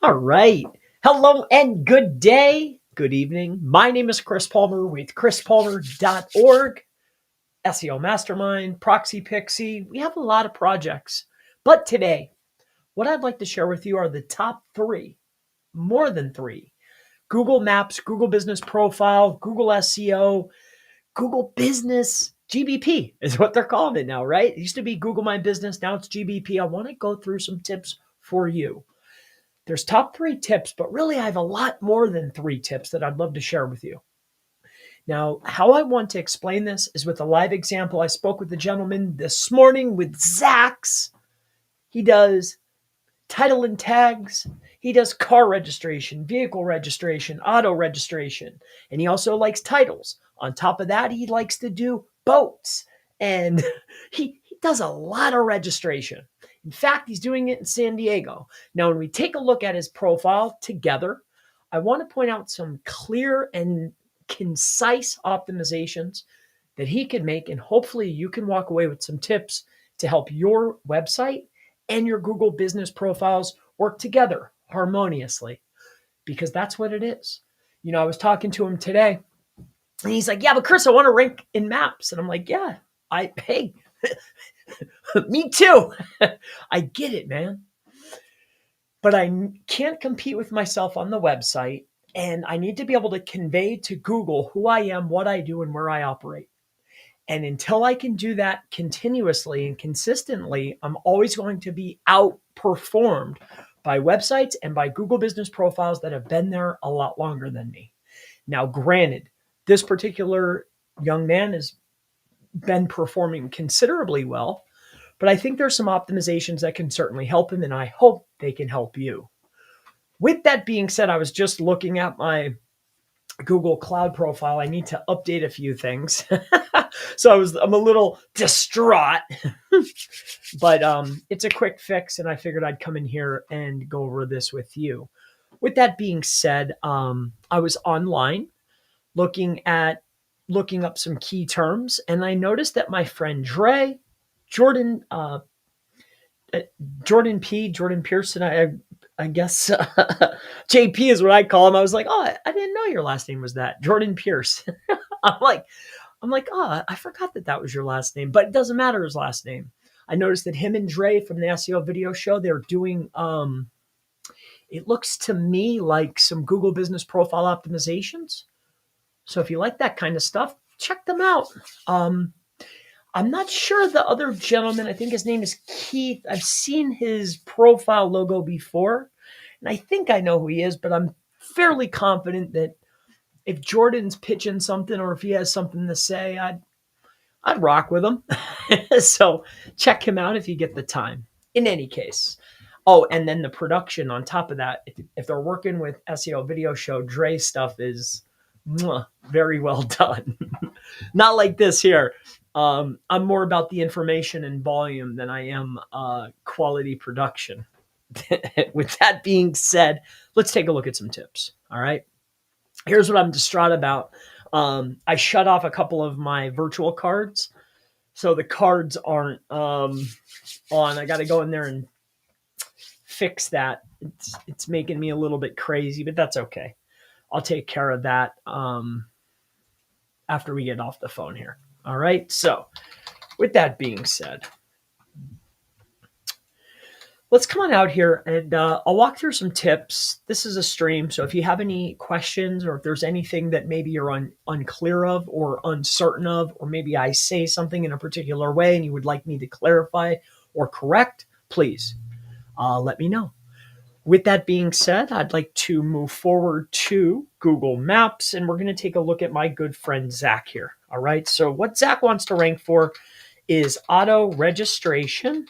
All right. Hello and good day. Good evening. My name is Chris Palmer with chrispalmer.org, SEO Mastermind, Proxy Pixie. We have a lot of projects. But today, what I'd like to share with you are the top three, more than three. Google Maps, Google Business Profile, Google SEO, Google Business GBP is what they're calling it now, right? It used to be Google My Business. Now it's GBP. I want to go through some tips for you. There's top three tips, but really I have a lot more than three tips that I'd love to share with you. Now, how I want to explain this is with a live example. I spoke with a gentleman this morning with Zax. He does title and tags. He does car registration, vehicle registration, auto registration, and he also likes titles. On top of that, he likes to do boats, and he does a lot of registration. In fact, he's doing it in San Diego. Now, when we take a look at his profile together, I want to point out some clear and concise optimizations that he can make, and hopefully you can walk away with some tips to help your website and your Google business profiles work together harmoniously, because that's what it is. I was talking to him today and he's like, yeah, but Chris, I want to rank in maps. And I'm like, yeah, hey, me too. I get it, man. But I can't compete with myself on the website, and I need to be able to convey to Google who I am, what I do, and where I operate. And until I can do that continuously and consistently, I'm always going to be outperformed by websites and by Google business profiles that have been there a lot longer than me. Now, granted, this particular young man has been performing considerably well, but I think there's some optimizations that can certainly help him, and I hope they can help you. With that being said, I was just looking at my Google Cloud profile. I need to update a few things. So I'm a little distraught, but it's a quick fix, and I figured I'd come in here and go over this with you. With that being said, I was online looking up some key terms, and I noticed that my friend Jordan Pearson, I guess JP is what I call him. I was like, oh, I didn't know your last name was that, Jordan Pierce. I'm like, oh, I forgot that was your last name, but it doesn't matter his last name. I noticed that him and Dre from the SEO video show, they're doing, it looks to me like some Google business profile optimizations. So if you like that kind of stuff, check them out. I'm not sure the other gentleman, I think his name is Keith. I've seen his profile logo before, and I think I know who he is, but I'm fairly confident that if Jordan's pitching something or if he has something to say, I'd rock with him. So check him out if you get the time. In any case. Oh, and then the production on top of that, if they're working with SEO video show, Dre stuff is very well done. Not like this here. I'm more about the information and volume than I am quality production. With that being said, let's take a look at some tips. All right. Here's what I'm distraught about. I shut off a couple of my virtual cards, so the cards aren't on. I got to go in there and fix that. It's making me a little bit crazy, but that's okay. I'll take care of that after we get off the phone here. All right. So with that being said, let's come on out here and I'll walk through some tips. This is a stream, so if you have any questions or if there's anything that maybe you're unclear of or uncertain of, or maybe I say something in a particular way and you would like me to clarify or correct, please let me know. With that being said, I'd like to move forward to Google Maps, and we're going to take a look at my good friend Zach here. All right, so what Zach wants to rank for is auto registration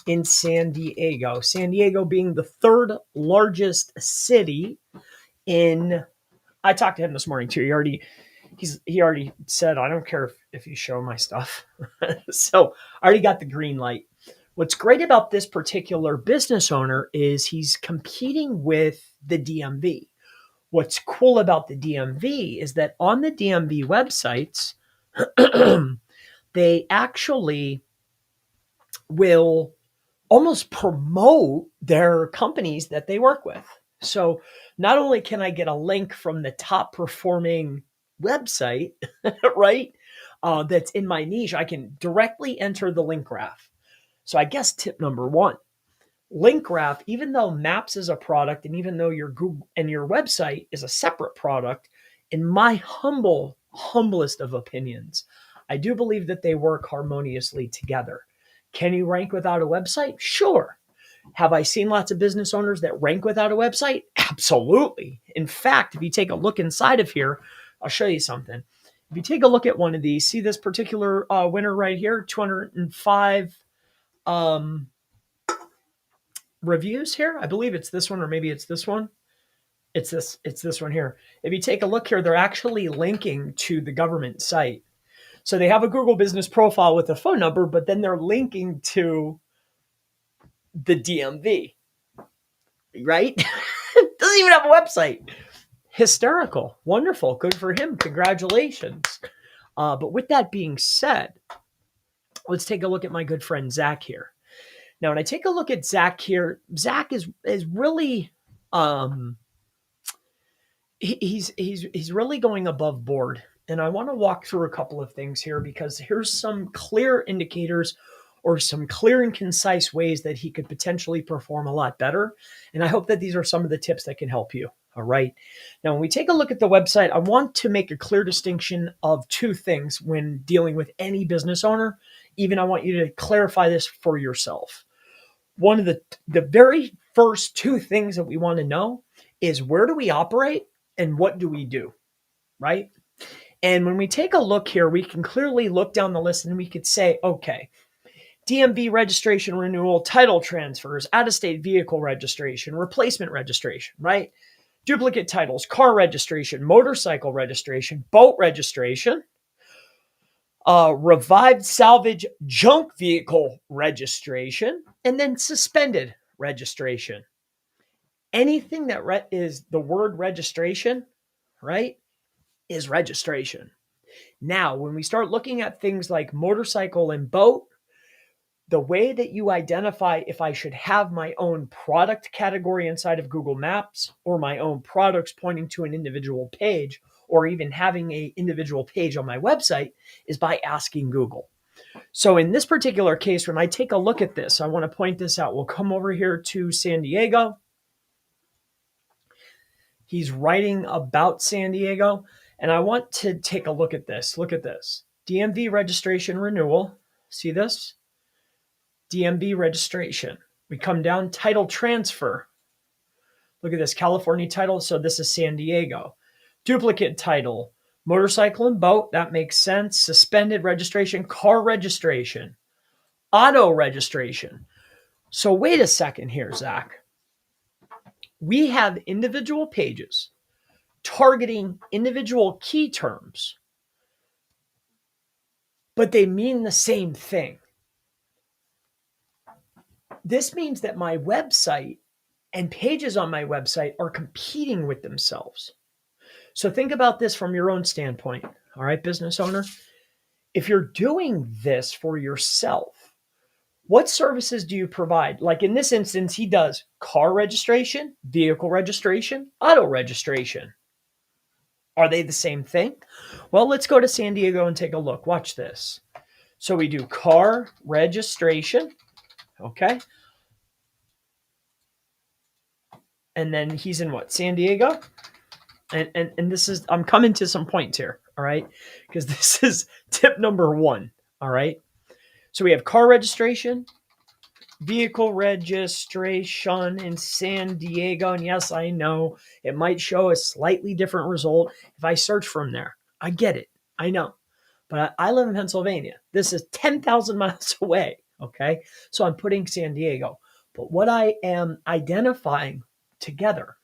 in San Diego. San Diego being the third largest city in. I talked to him this morning too. He already said, I don't care if you show my stuff. So I already got the green light. What's great about this particular business owner is he's competing with the DMV. What's cool about the DMV is that on the DMV websites, they actually will almost promote their companies that they work with. So not only can I get a link from the top performing website, right, that's in my niche, I can directly enter the link graph. So I guess tip number one, link graph, even though Maps is a product and even though your Google and your website is a separate product, in my humblest of opinions, I do believe that they work harmoniously together. Can you rank without a website? Sure. Have I seen lots of business owners that rank without a website? Absolutely. In fact, if you take a look inside of here, I'll show you something. If you take a look at one of these, see this particular winner right here, 205 reviews here. I believe it's this one, or maybe it's this one. It's this one here. If you take a look here, they're actually linking to the government site. So they have a Google business profile with a phone number, but then they're linking to the DMV, right? Doesn't even have a website. Hysterical. Wonderful. Good for him. Congratulations. But with that being said, let's take a look at my good friend Zach here. Now, when I take a look at Zach here, Zach is really he's really going above board. And I want to walk through a couple of things here because here's some clear indicators or some clear and concise ways that he could potentially perform a lot better. And I hope that these are some of the tips that can help you. All right. Now, when we take a look at the website, I want to make a clear distinction of two things when dealing with any business owner. Even I want you to clarify this for yourself. One of the very first two things that we want to know is where do we operate and what do we do, right? And when we take a look here, we can clearly look down the list and we could say, okay, DMV registration renewal, title transfers, out-of-state vehicle registration, replacement registration, right? Duplicate titles, car registration, motorcycle registration, boat registration, revived salvage junk vehicle registration, and then suspended registration. Anything that is the word registration, right, is registration. Now, when we start looking at things like motorcycle and boat, the way that you identify if I should have my own product category inside of Google Maps or my own products pointing to an individual page or even having an individual page on my website is by asking Google. So in this particular case, when I take a look at this, I want to point this out. We'll come over here to San Diego. He's writing about San Diego. And I want to take a look at this. Look at this. DMV registration renewal. See this? DMV registration. We come down, title transfer. Look at this, California title. So this is San Diego. Duplicate title, motorcycle and boat. That makes sense. Suspended registration, car registration, auto registration. So wait a second here, Zach. We have individual pages targeting individual key terms, but they mean the same thing. This means that my website and pages on my website are competing with themselves. So think about this from your own standpoint. All right, business owner, if you're doing this for yourself, what services do you provide? Like in this instance, he does car registration, vehicle registration, auto registration. Are they the same thing? Well, let's go to San Diego and take a look. Watch this. So we do car registration. Okay. And then he's in what? San Diego. And this is, I'm coming to some points here. All right. Because this is tip number one. All right. So we have car registration, vehicle registration in San Diego. And yes, I know it might show a slightly different result if I search from there. I get it. I know. But I live in Pennsylvania. This is 10,000 miles away. Okay. So I'm putting San Diego. But what I am identifying together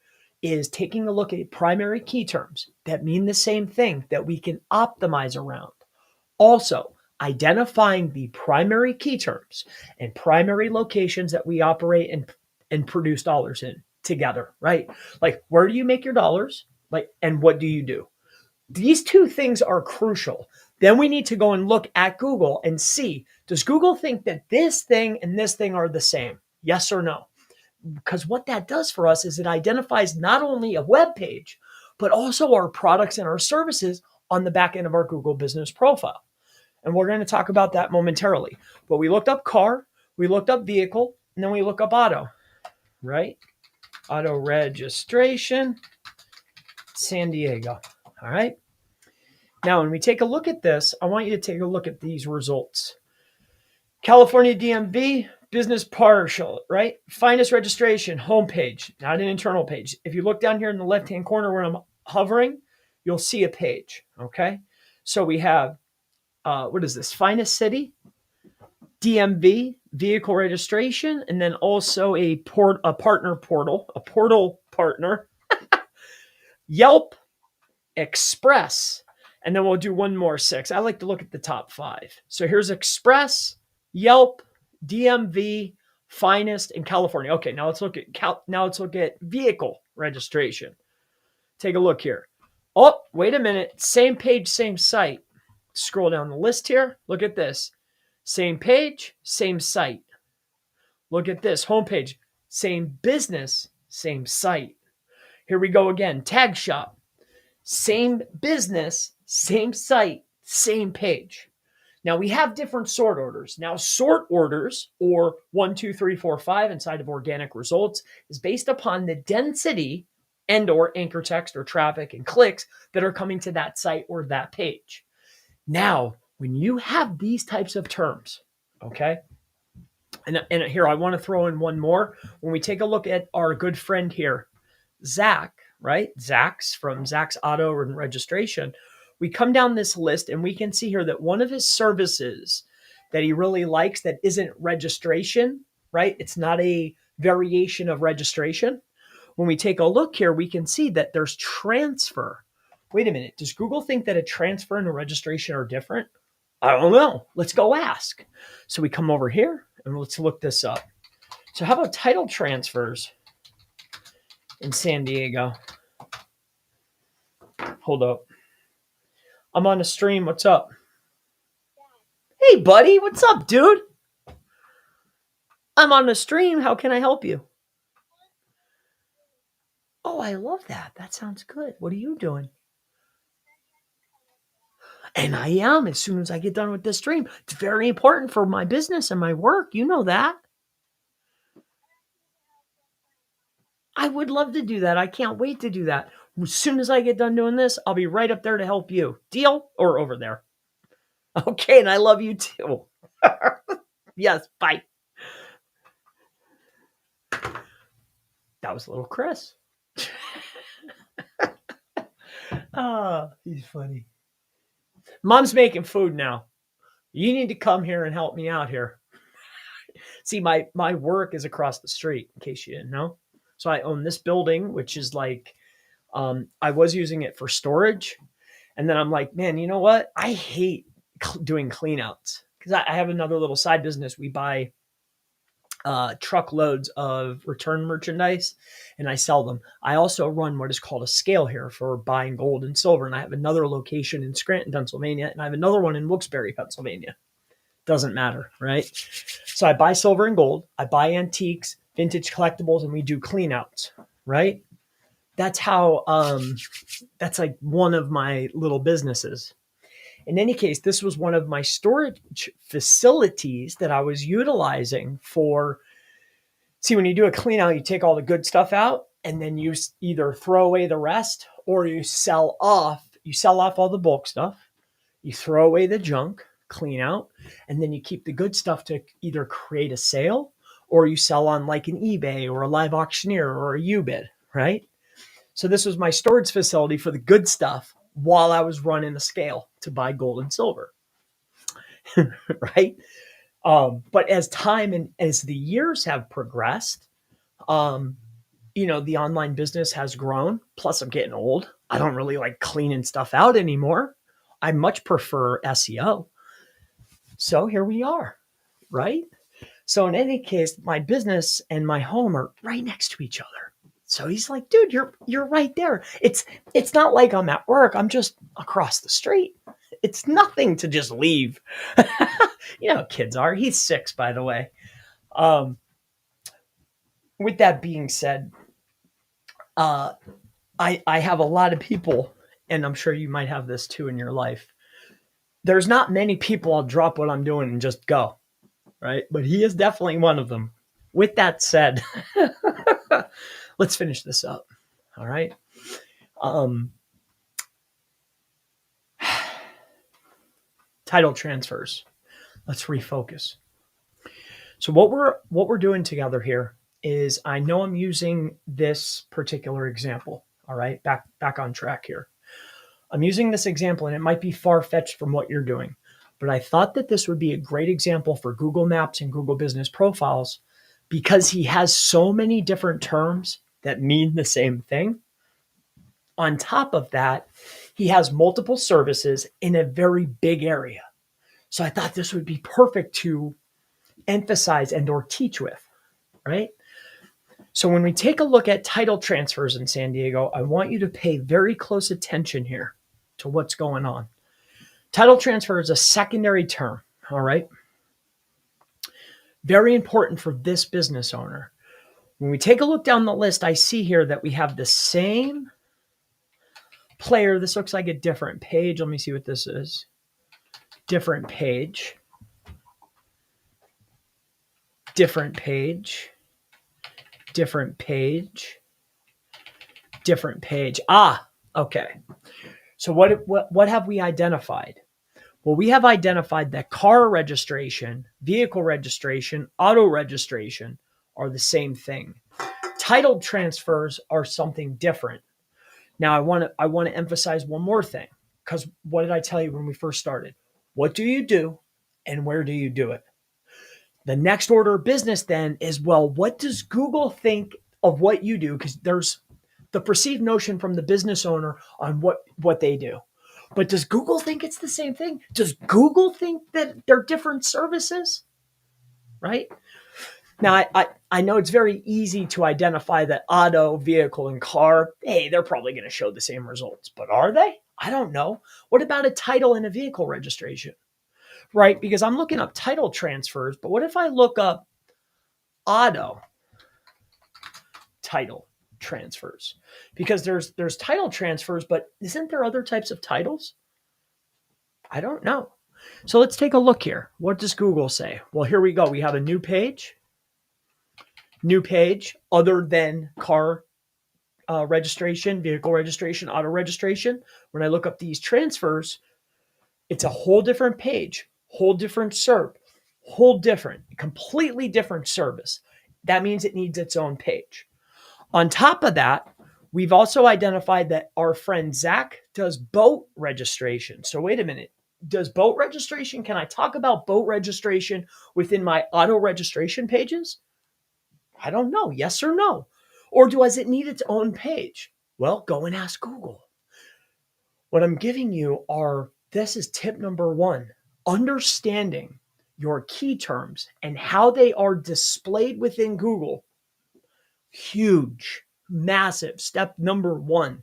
is taking a look at primary key terms that mean the same thing that we can optimize around. Also, identifying the primary key terms and primary locations that we operate and produce dollars in together, right? Like, where do you make your dollars? Like, and what do you do? These two things are crucial. Then we need to go and look at Google and see, does Google think that this thing and this thing are the same? Yes or no? Because what that does for us is it identifies not only a web page, but also our products and our services on the back end of our Google business profile. And we're going to talk about that momentarily. But we looked up car, we looked up vehicle, and then we look up auto, right? Auto registration, San Diego. All right. Now, when we take a look at this, I want you to take a look at these results. California DMV, business partial, right? Finest registration, homepage, not an internal page. If you look down here in the left-hand corner where I'm hovering, you'll see a page, okay? So we have, what is this? Finest city, DMV, vehicle registration, and then also a partner portal, a portal partner, Yelp, Express, and then we'll do one more 6. I like to look at the top 5. So here's Express, Yelp, DMV, Finest, and California. Okay, now let's look at vehicle registration. Take a look here. Oh, wait a minute. Same page, same site. Scroll down the list here. Look at this. Same page, same site. Look at this. Homepage, same business, same site. Here we go again. Tag shop. Same business, same site, same page. Now we have different sort orders. Now sort orders, or 1, 2, 3, 4, 5 inside of organic results, is based upon the density and or anchor text or traffic and clicks that are coming to that site or that page. Now, when you have these types of terms, okay, and here I want to throw in one more. When we take a look at our good friend here, Zach, right? Zach's from Zach's Auto and Registration. We come down this list and we can see here that one of his services that he really likes that isn't registration, right? It's not a variation of registration. When we take a look here, we can see that there's transfer. Wait a minute. Does Google think that a transfer and a registration are different? I don't know. Let's go ask. So we come over here and let's look this up. So how about title transfers in San Diego? Hold up. I'm on the stream. What's up? Hey, buddy. What's up, dude? I'm on the stream. How can I help you? Oh, I love that. That sounds good. What are you doing? And I am as soon as I get done with this stream. It's very important for my business and my work. You know that. I would love to do that. I can't wait to do that. As soon as I get done doing this, I'll be right up there to help you. Deal? Or over there? Okay, and I love you too. Yes, bye. That was little Chris. Oh, he's funny. Mom's making food now. You need to come here and help me out here. See, my work is across the street, in case you didn't know. So I own this building, which is like, I was using it for storage. And then I'm like, man, you know what? I hate doing cleanouts because I have another little side business. We buy truckloads of return merchandise and I sell them. I also run what is called a scale here for buying gold and silver. And I have another location in Scranton, Pennsylvania, and I have another one in Wilkes-Barre, Pennsylvania. Doesn't matter, right? So I buy silver and gold. I buy antiques, vintage collectibles, and we do cleanouts, right? That's how, that's like one of my little businesses. In any case, this was one of my storage facilities that I was utilizing for, see, when you do a clean out, you take all the good stuff out and then you either throw away the rest or you sell off all the bulk stuff. You throw away the junk, clean out, and then you keep the good stuff to either create a sale or you sell on like an eBay or a live auctioneer or a Ubid, right? So this was my storage facility for the good stuff while I was running the scale to buy gold and silver, right? But as time and as the years have progressed, the online business has grown. Plus, I'm getting old. I don't really like cleaning stuff out anymore. I much prefer SEO. So here we are, right? So in any case, my business and my home are right next to each other. So he's like, dude, you're right there. It's not like I'm at work. I'm just across the street. It's nothing to just leave. You know how kids are. He's 6, by the way. Um, with that being said, uh, I have a lot of people, and I'm sure you might have this too in your life. There's not many people I'll drop what I'm doing and just go, right? But he is definitely one of them. With that said, let's finish this up. All right. Um, title transfers. Let's refocus. So what we're doing together here is, I know I'm using this particular example. All right, back on track here. I'm using this example, and it might be far-fetched from what you're doing, but I thought that this would be a great example for Google Maps and Google Business Profiles, because he has so many different terms that mean the same thing. On top of that, he has multiple services in a very big area. So I thought this would be perfect to emphasize and or teach with, right? So when we take a look at title transfers in San Diego, I want you to pay very close attention here to what's going on. Title transfer is a secondary term, all right? Very important for this business owner. When we take a look down the list, I see here that we have the same player. This looks like a different page. Let me see what this is. Different page. Different page. Different page. Different page. Ah, okay. So what have we identified? Well, we have identified that car registration, vehicle registration, auto registration are the same thing. Title transfers are something different. Now, I want to emphasize one more thing, because what did I tell you when we first started? What do you do and where do you do it? The next order of business then is, well, what does Google think of what you do? Because there's the perceived notion from the business owner on what they do. But does Google think it's the same thing? Does Google think that they're different services? Right? Now, I know it's very easy to identify that auto, vehicle, and car, hey, they're probably going to show the same results. But are they? I don't know. What about a title and a vehicle registration? Right? Because I'm looking up title transfers, but what if I look up auto title transfers? Because there's title transfers, but isn't there other types of titles? I don't know. So let's take a look here. What does Google say? Well, here we go. We have a new page, other than car registration, vehicle registration, auto registration. When I look up these transfers, it's a whole different page, whole different SERP, completely different service. That means it needs its own page. On top of that, we've also identified that our friend Zach does boat registration. So wait a minute. Does boat registration, can I talk about boat registration within my auto registration pages? I don't know. Yes or no? Or does it need its own page? Well, go and ask Google. What I'm giving you this is tip number 1, understanding your key terms and how they are displayed within Google. Huge, massive. Step number 1,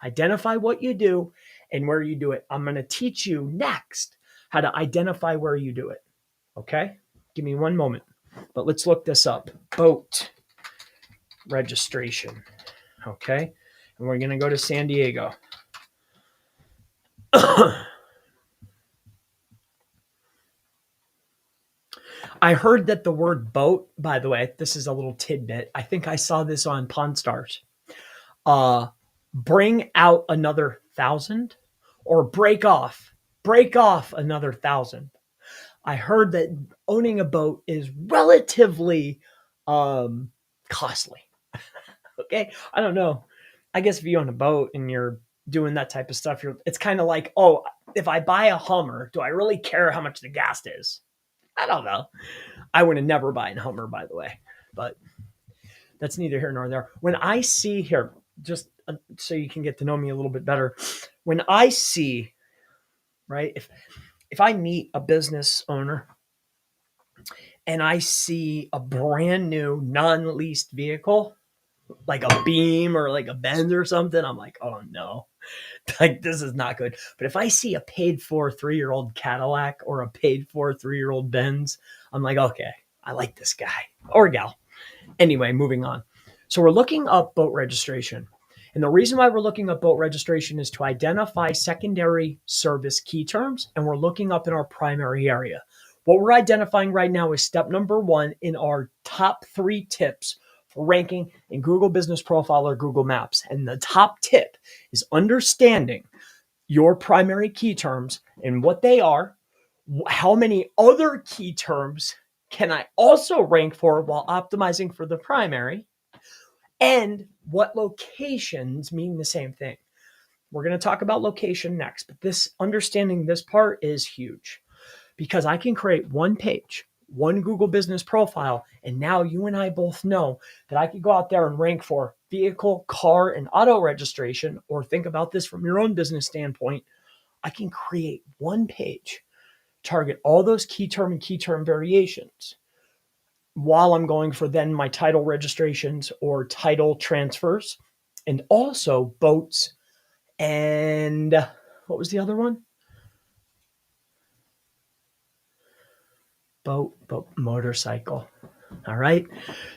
identify what you do and where you do it. I'm going to teach you next how to identify where you do it. Okay? Give me one moment. But let's look this up. Boat registration. Okay? And we're going to go to San Diego. I heard that the word boat, by the way, this is a little tidbit. I think I saw this on Pawn Stars. Bring out another 1,000, or break off another 1,000. I heard that owning a boat is relatively costly. Okay. I don't know. I guess if you own a boat and you're doing that type of stuff, it's kind of like, oh, if I buy a Hummer, do I really care how much the gas is? I don't know. I would have never buy a Hummer, by the way, but that's neither here nor there. When I see here, just so you can get to know me a little bit better, when I see, right, if I meet a business owner and I see a brand new non-leased vehicle, like a Beam or like a Benz or something, I'm like, oh no. Like, this is not good. But if I see a paid for 3-year-old Cadillac or a paid for 3-year-old Benz, I'm like, okay, I like this guy or gal. Anyway, moving on. So we're looking up boat registration. And the reason why we're looking up boat registration is to identify secondary service key terms, and we're looking up in our primary area. What we're identifying right now is step number 1 in our top 3 tips for ranking in Google Business Profile or Google Maps. And the top tip is understanding your primary key terms and what they are, how many other key terms can I also rank for while optimizing for the primary, and what locations mean the same thing. We're going to talk about location next, but this understanding this part is huge because I can create one page, one Google Business Profile, and now you and I both know that I could go out there and rank for vehicle, car, and auto registration, or think about this from your own business standpoint. I can create one page, target all those key term and key term variations while I'm going for then my title registrations or title transfers, and also boats and what was the other one? Boat, motorcycle. All right.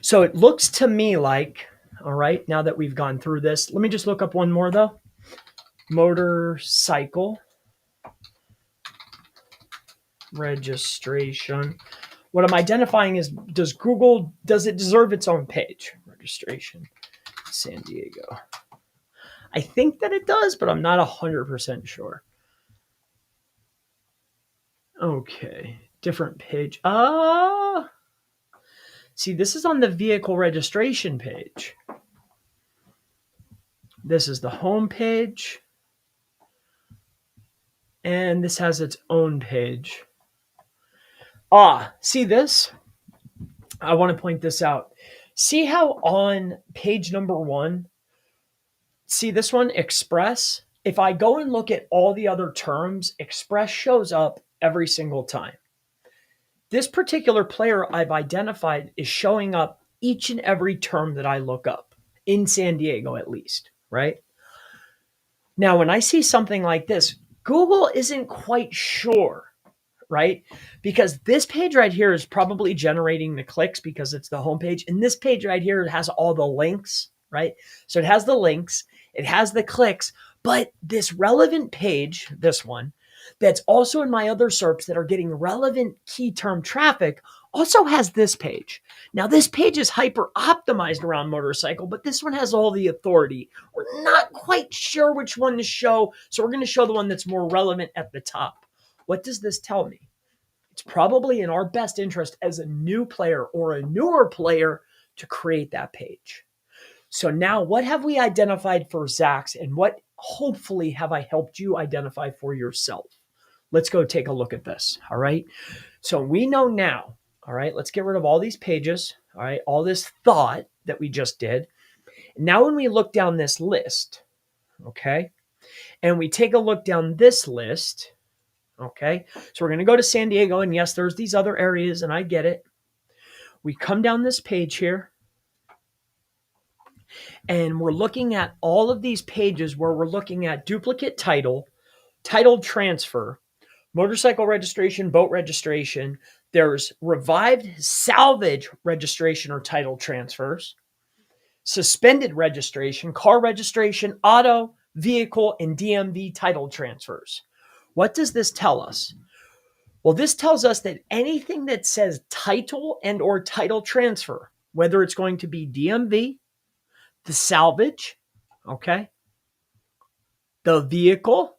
So it looks to me like, all right, now that we've gone through this, let me just look up one more though. Motorcycle registration. What I'm identifying is, does it deserve its own page? Registration, San Diego. I think that it does, but I'm not 100% sure. Okay, different page. See, this is on the vehicle registration page. This is the home page. And this has its own page. See this? I want to point this out. See how on page number 1, see this one, Express? If I go and look at all the other terms, Express shows up every single time. This particular player I've identified is showing up each and every term that I look up, in San Diego at least, right? Now, when I see something like this, Google isn't quite sure, right? Because this page right here is probably generating the clicks because it's the homepage. And this page right here has all the links, right? So it has the links, it has the clicks, but this relevant page, this one, that's also in my other SERPs that are getting relevant key term traffic also has this page. Now, this page is hyper optimized around motorcycle, but this one has all the authority. We're not quite sure which one to show, so we're going to show the one that's more relevant at the top. What does this tell me? It's probably in our best interest as a new player or a newer player to create that page. So now what have we identified for Zax, and what hopefully have I helped you identify for yourself? Let's go take a look at this. All right. So we know now, all right, let's get rid of all these pages. All right. All this thought that we just did. Now, when we look down this list, okay, and we take a look down this list, okay, so we're going to go to San Diego, and yes, there's these other areas, and I get it. We come down this page here, and we're looking at all of these pages where we're looking at duplicate title, title transfer, motorcycle registration, boat registration. There's revived salvage registration or title transfers, suspended registration, car registration, auto, vehicle, and DMV title transfers. What does this tell us? Well, this tells us that anything that says title and or title transfer, whether it's going to be DMV, the salvage, okay, the vehicle,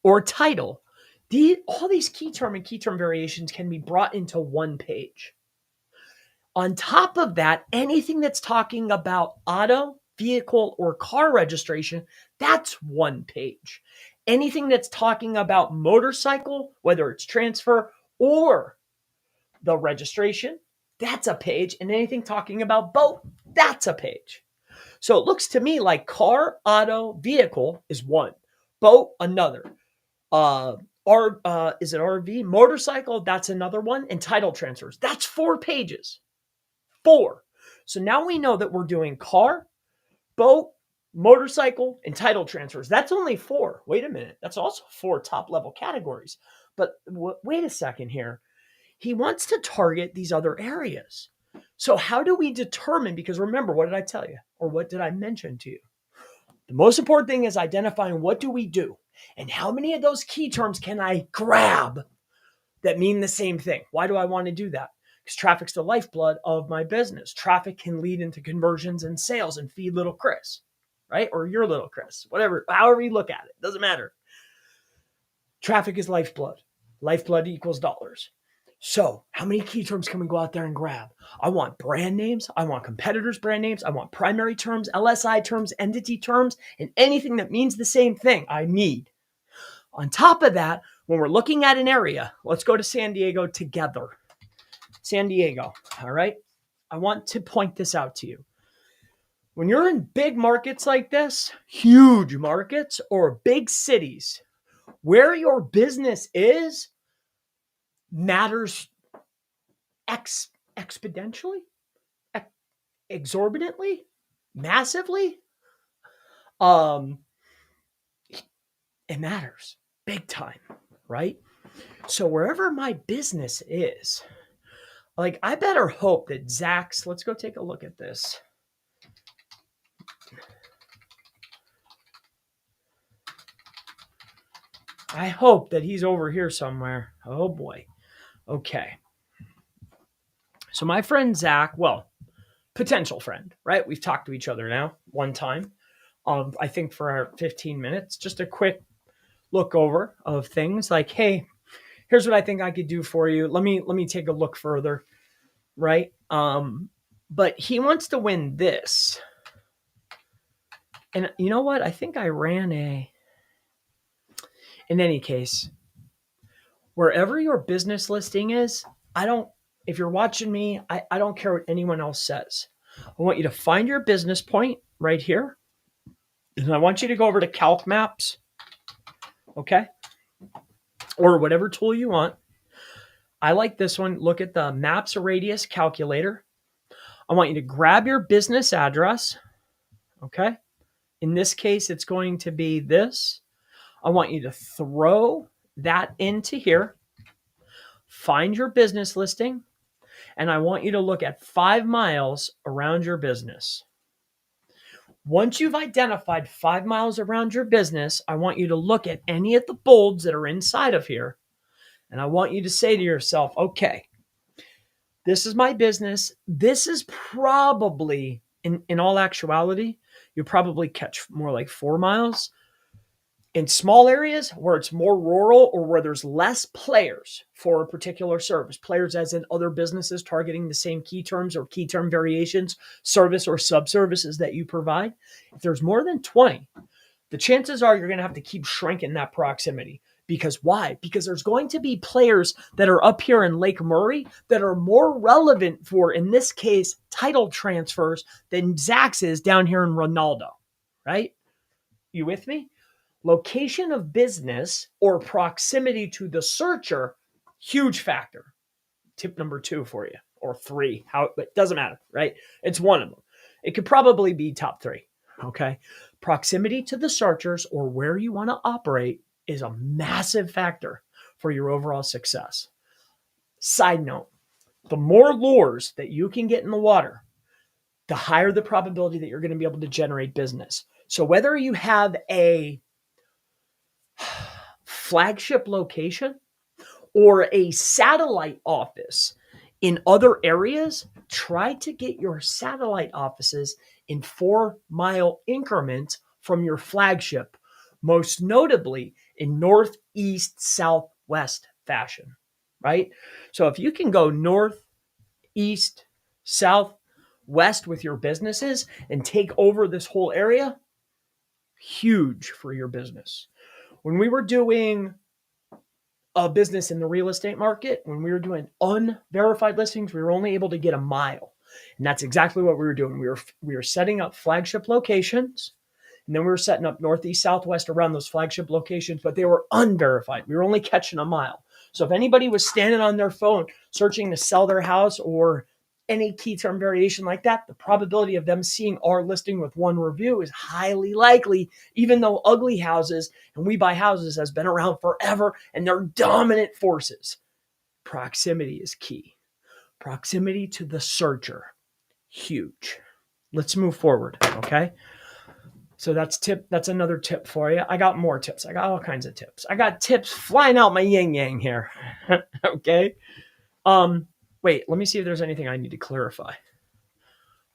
or title, all these key term and key term variations can be brought into one page. On top of that, anything that's talking about auto, vehicle, or car registration, that's one page. Anything that's talking about motorcycle, whether it's transfer or the registration, that's a page. And anything talking about boat, that's a page. So it looks to me like car, auto, vehicle is one, boat, another. Is it RV? Motorcycle, that's another one. And title transfers, that's 4 pages. 4. So now we know that we're doing car, boat, motorcycle, and title transfers. That's only 4. Wait a minute. That's also 4 top level categories. But wait a second here. He wants to target these other areas. So how do we determine? Because remember, what did I tell you? Or what did I mention to you? The most important thing is identifying what do we do and how many of those key terms can I grab that mean the same thing. Why do I want to do that? Because traffic's the lifeblood of my business. Traffic can lead into conversions and sales and feed little Chris, right? Or your little Chris, whatever, however you look at it, doesn't matter. Traffic is lifeblood. Lifeblood equals dollars. So how many key terms can we go out there and grab? I want brand names. I want competitors' brand names. I want primary terms, LSI terms, entity terms, and anything that means the same thing I need. On top of that, when we're looking at an area, let's go to San Diego together. San Diego, all right? I want to point this out to you. When you're in big markets like this, huge markets or big cities, where your business is matters exponentially, exorbitantly, massively. It matters big time, right? So wherever my business is, like I better hope that Zach's, let's go take a look at this. I hope that he's over here somewhere. Oh boy. Okay. So my friend Zach, well, potential friend, right? We've talked to each other now one time. I think for our 15 minutes, just a quick look over of things like, hey, here's what I think I could do for you. Let me take a look further, right? But he wants to win this. And you know what? I think I ran in any case, wherever your business listing is, if you're watching me, I don't care what anyone else says. I want you to find your business point right here. And I want you to go over to Calc Maps, okay? Or whatever tool you want. I like this one. Look at the Maps Radius Calculator. I want you to grab your business address, okay? In this case, it's going to be this. I want you to throw that into here. Find your business listing. And I want you to look at 5 miles around your business. Once you've identified 5 miles around your business, I want you to look at any of the bolds that are inside of here. And I want you to say to yourself, okay, this is my business. This is probably, in all actuality, you'll probably catch more like 4 miles. In small areas where it's more rural or where there's less players for a particular service, players as in other businesses targeting the same key terms or key term variations, service or sub-services that you provide, if there's more than 20, the chances are you're going to have to keep shrinking that proximity. Because why? Because there's going to be players that are up here in Lake Murray that are more relevant for, in this case, title transfers than Zach's is down here in Ronaldo, right? You with me? Location of business or proximity to the searcher, huge factor. Tip number 2 for you, or 3, it doesn't matter, right? It's one of them. It could probably be top 3, okay? Proximity to the searchers or where you want to operate is a massive factor for your overall success. Side note, the more lures that you can get in the water, the higher the probability that you're going to be able to generate business. So whether you have a flagship location or a satellite office in other areas, try to get your satellite offices in 4-mile increments from your flagship, most notably in northeast, southwest fashion, right? So if you can go north, east, south, west with your businesses and take over this whole area, huge for your business. When we were doing a business in the real estate market, when we were doing unverified listings, we were only able to get a mile. And that's exactly what we were doing. We were setting up flagship locations, and then we were setting up northeast, southwest around those flagship locations, but they were unverified. We were only catching a mile. So if anybody was standing on their phone searching to sell their house or any key term variation like that, the probability of them seeing our listing with one review is highly likely, even though Ugly Houses and We Buy Houses has been around forever and they're dominant forces. Proximity is key. Proximity to the searcher, huge. Let's move forward, okay? So that's another tip for you. I got more tips. I got all kinds of tips. I got tips flying out my yin yang here. Okay. Wait, let me see if there's anything I need to clarify.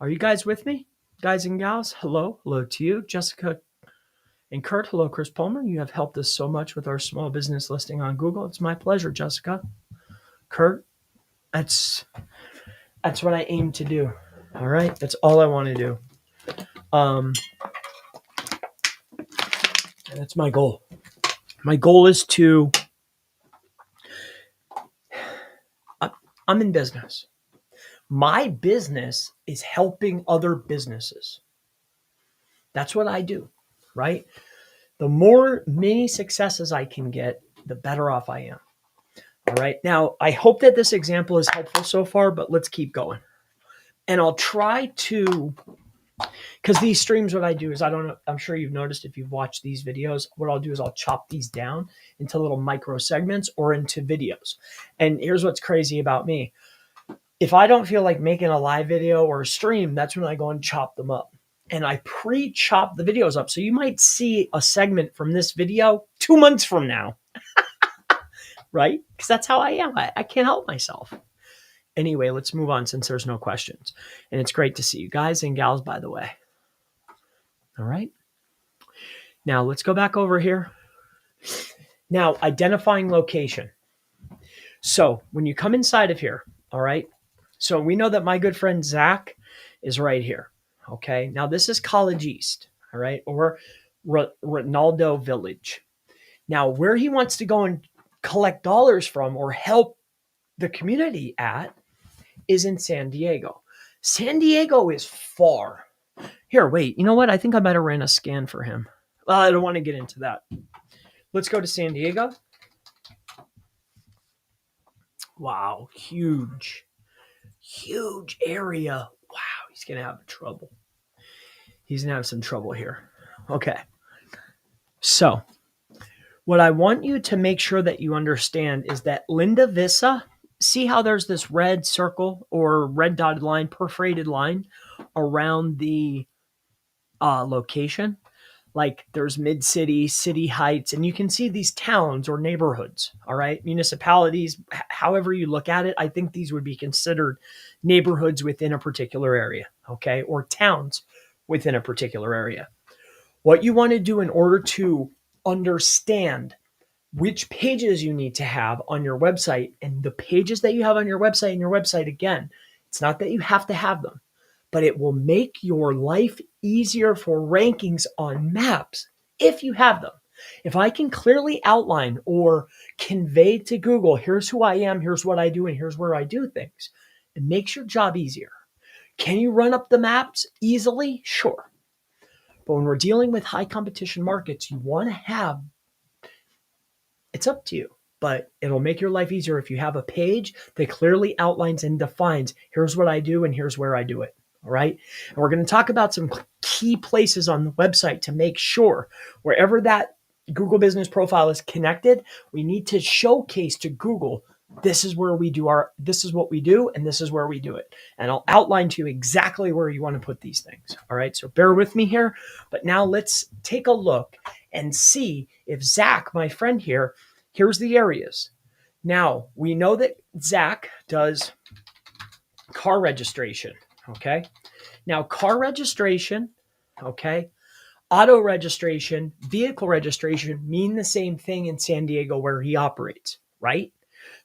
Are you guys with me? Guys and gals, hello. Hello to you. Jessica and Kurt, hello, Chris Palmer. You have helped us so much with our small business listing on Google. It's my pleasure, Jessica. Kurt, that's what I aim to do. All right. That's all I want to do. That's my goal. My goal is to, I'm in business. My business is helping other businesses. That's what I do, right? The more mini successes I can get, the better off I am. All right. Now, I hope that this example is helpful so far, but let's keep going. And I'll try to, because these streams, what I do is, I don't know, I'm sure you've noticed if you've watched these videos, what I'll do is I'll chop these down into little micro segments or into videos. And here's what's crazy about me. If I don't feel like making a live video or a stream, that's when I go and chop them up. And I pre-chop the videos up. So you might see a segment from this video 2 months from now, right? Because that's how I am. I can't help myself. Anyway, let's move on since there's no questions. And it's great to see you guys and gals, by the way. All right. Now let's go back over here. Now, identifying location. So when you come inside of here, all right, so we know that my good friend Zach is right here. Okay. Now this is College East. All right. Or Ronaldo Village. Now where he wants to go and collect dollars from or help the community at is in San Diego. San Diego is far. Here, wait, you know what? I think I might have ran a scan for him. Well, I don't want to get into that. Let's go to San Diego. Wow. Huge area. Wow, he's going to have trouble. He's going to have some trouble here. Okay. So what I want you to make sure that you understand is that Linda Vista, see how there's this red circle or red dotted line, perforated line around the location? Like there's mid-city, city heights, and you can see these towns or neighborhoods, all right? Municipalities, however you look at it, I think these would be considered neighborhoods within a particular area, okay? Or towns within a particular area. What you want to do in order to understand which pages you need to have on your website, and the pages that you have on your website, again, it's not that you have to have them, but it will make your life easier for rankings on maps if you have them. If I can clearly outline or convey to Google, here's who I am, here's what I do, and here's where I do things, it makes your job easier. Can you run up the maps easily? Sure. But when we're dealing with high competition markets, you want to have, it's up to you, but it'll make your life easier if you have a page that clearly outlines and defines, here's what I do and here's where I do it. All right. And we're going to talk about some key places on the website to make sure wherever that Google business profile is connected, we need to showcase to Google, this is where we do this is what we do, and this is where we do it. And I'll outline to you exactly where you want to put these things. All right. So bear with me here, but now let's take a look and see if Zach, my friend here, here's the areas. Now we know that Zach does car registration. Okay. Now car registration, okay, auto registration, vehicle registration mean the same thing in San Diego where he operates, right?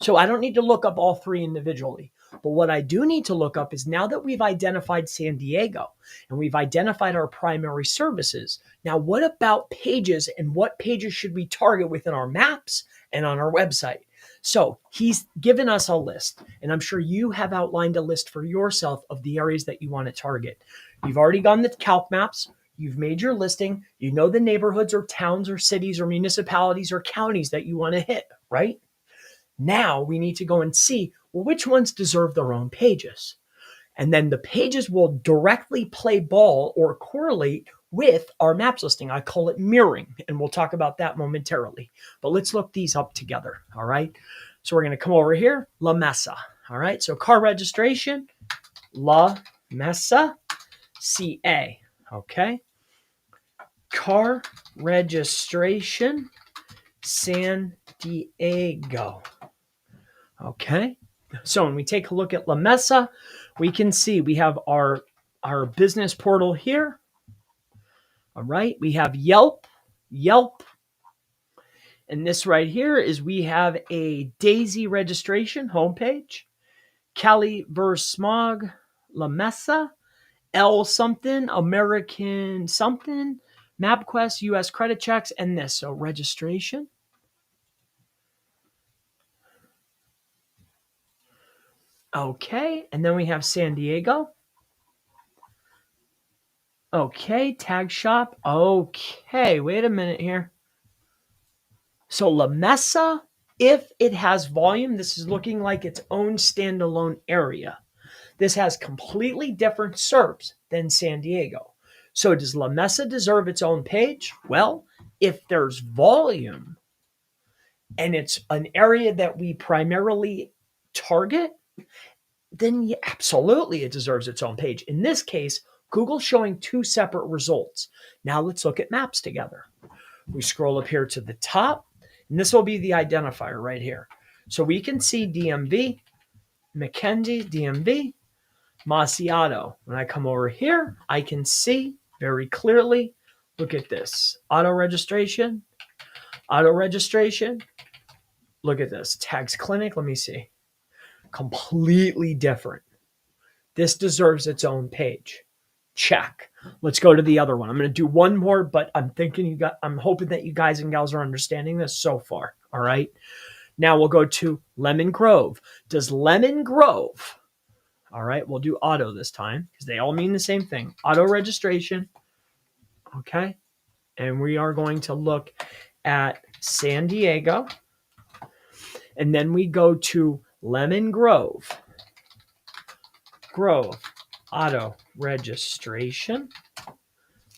So I don't need to look up all three individually. But what I do need to look up is, now that we've identified San Diego and we've identified our primary services, now what about pages, and what pages should we target within our maps and on our website? So he's given us a list, and I'm sure you have outlined a list for yourself of the areas that you want to target. You've already gone the calc maps. You've made your listing. You know the neighborhoods or towns or cities or municipalities or counties that you want to hit, right? Now we need to go and see, well, which ones deserve their own pages? And then the pages will directly play ball or correlate with our maps listing. I call it mirroring, and we'll talk about that momentarily. But let's look these up together, all right? So we're going to come over here, La Mesa, all right? So car registration, La Mesa, CA, okay? Car registration, San Diego, okay? So when we take a look at La Mesa, we can see we have our business portal here. All right, we have Yelp. And this right here is we have a Daisy registration homepage. Cali versus Smog, La Mesa, L something, American something, MapQuest, US credit checks, and this. So registration. Okay, and then we have San Diego. Okay, tag shop. Okay, wait a minute here. So La Mesa, if it has volume, this is looking like its own standalone area. This has completely different SERPs than San Diego. So does La Mesa deserve its own page? Well, if there's volume and it's an area that we primarily target, then yeah, absolutely it deserves its own page. In this case, Google's showing two separate results. Now let's look at maps together. We scroll up here to the top, and this will be the identifier right here. So we can see DMV, Mackenzie, DMV, Maciedo. When I come over here, I can see very clearly, look at this, auto registration. Look at this, tags clinic, let me see. Completely different. This deserves its own page. Check. Let's go to the other one. I'm going to do one more, but I'm hoping that you guys and gals are understanding this so far. All right. Now we'll go to Lemon Grove. Does Lemon Grove, all right, we'll do auto this time because they all mean the same thing. Auto registration. Okay. And we are going to look at San Diego. And then we go to Lemon Grove. Auto registration.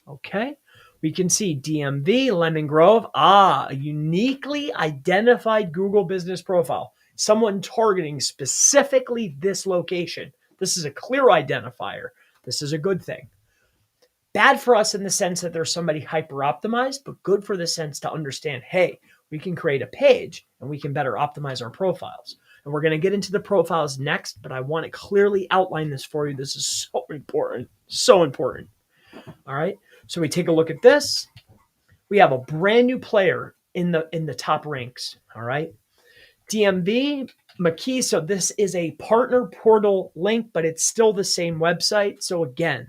Okay. We can see DMV, Lemon Grove. A uniquely identified Google business profile. Someone targeting specifically this location. This is a clear identifier. This is a good thing. Bad for us in the sense that there's somebody hyper optimized, but good for the sense to understand, hey, we can create a page and we can better optimize our profiles. And we're going to get into the profiles next, but I want to clearly outline this for you. This is so important. So important. All right. So we take a look at this. We have a brand new player in the top ranks. All right. DMV, McKee. So this is a partner portal link, but it's still the same website. So again,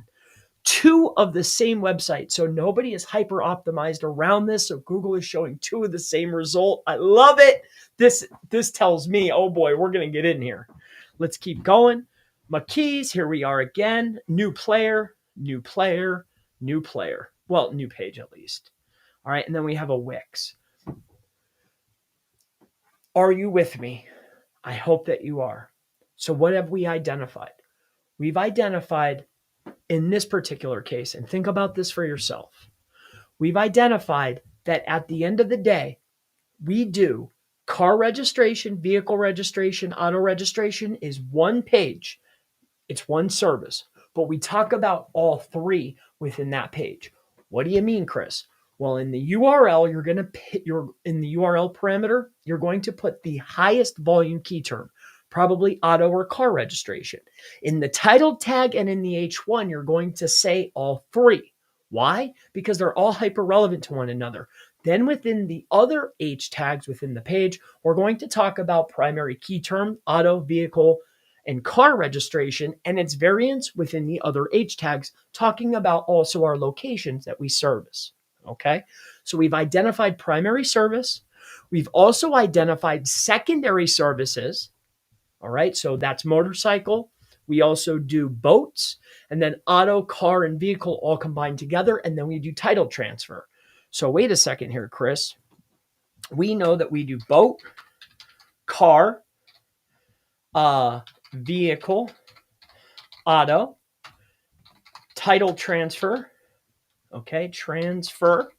two of the same website. So nobody is hyper optimized around this. So Google is showing two of the same result. I love it. This tells me, oh boy, we're going to get in here. Let's keep going. McKee's, here we are again. New player. Well, new page at least. All right. And then we have a Wix. Are you with me? I hope that you are. So what have we identified? We've identified in this particular case, and think about this for yourself. We've identified that at the end of the day, we do car registration, vehicle registration, auto registration is one page. It's one service, but we talk about all three within that page. What do you mean, Chris? Well, in the URL, in the URL parameter, you're going to put the highest volume key term, probably auto or car registration. In the title tag and in the H1, you're going to say all three. Why? Because they're all hyper relevant to one another. Then within the other H tags within the page, we're going to talk about primary key term, auto, vehicle, and car registration and its variants within the other H tags, talking about also our locations that we service. Okay, so we've identified primary service. We've also identified secondary services. All right, so that's motorcycle. We also do boats, and then auto, car, and vehicle all combined together, and then we do title transfer. So wait a second here, Chris. We know that we do boat, car, vehicle, auto, title transfer, okay, transfer.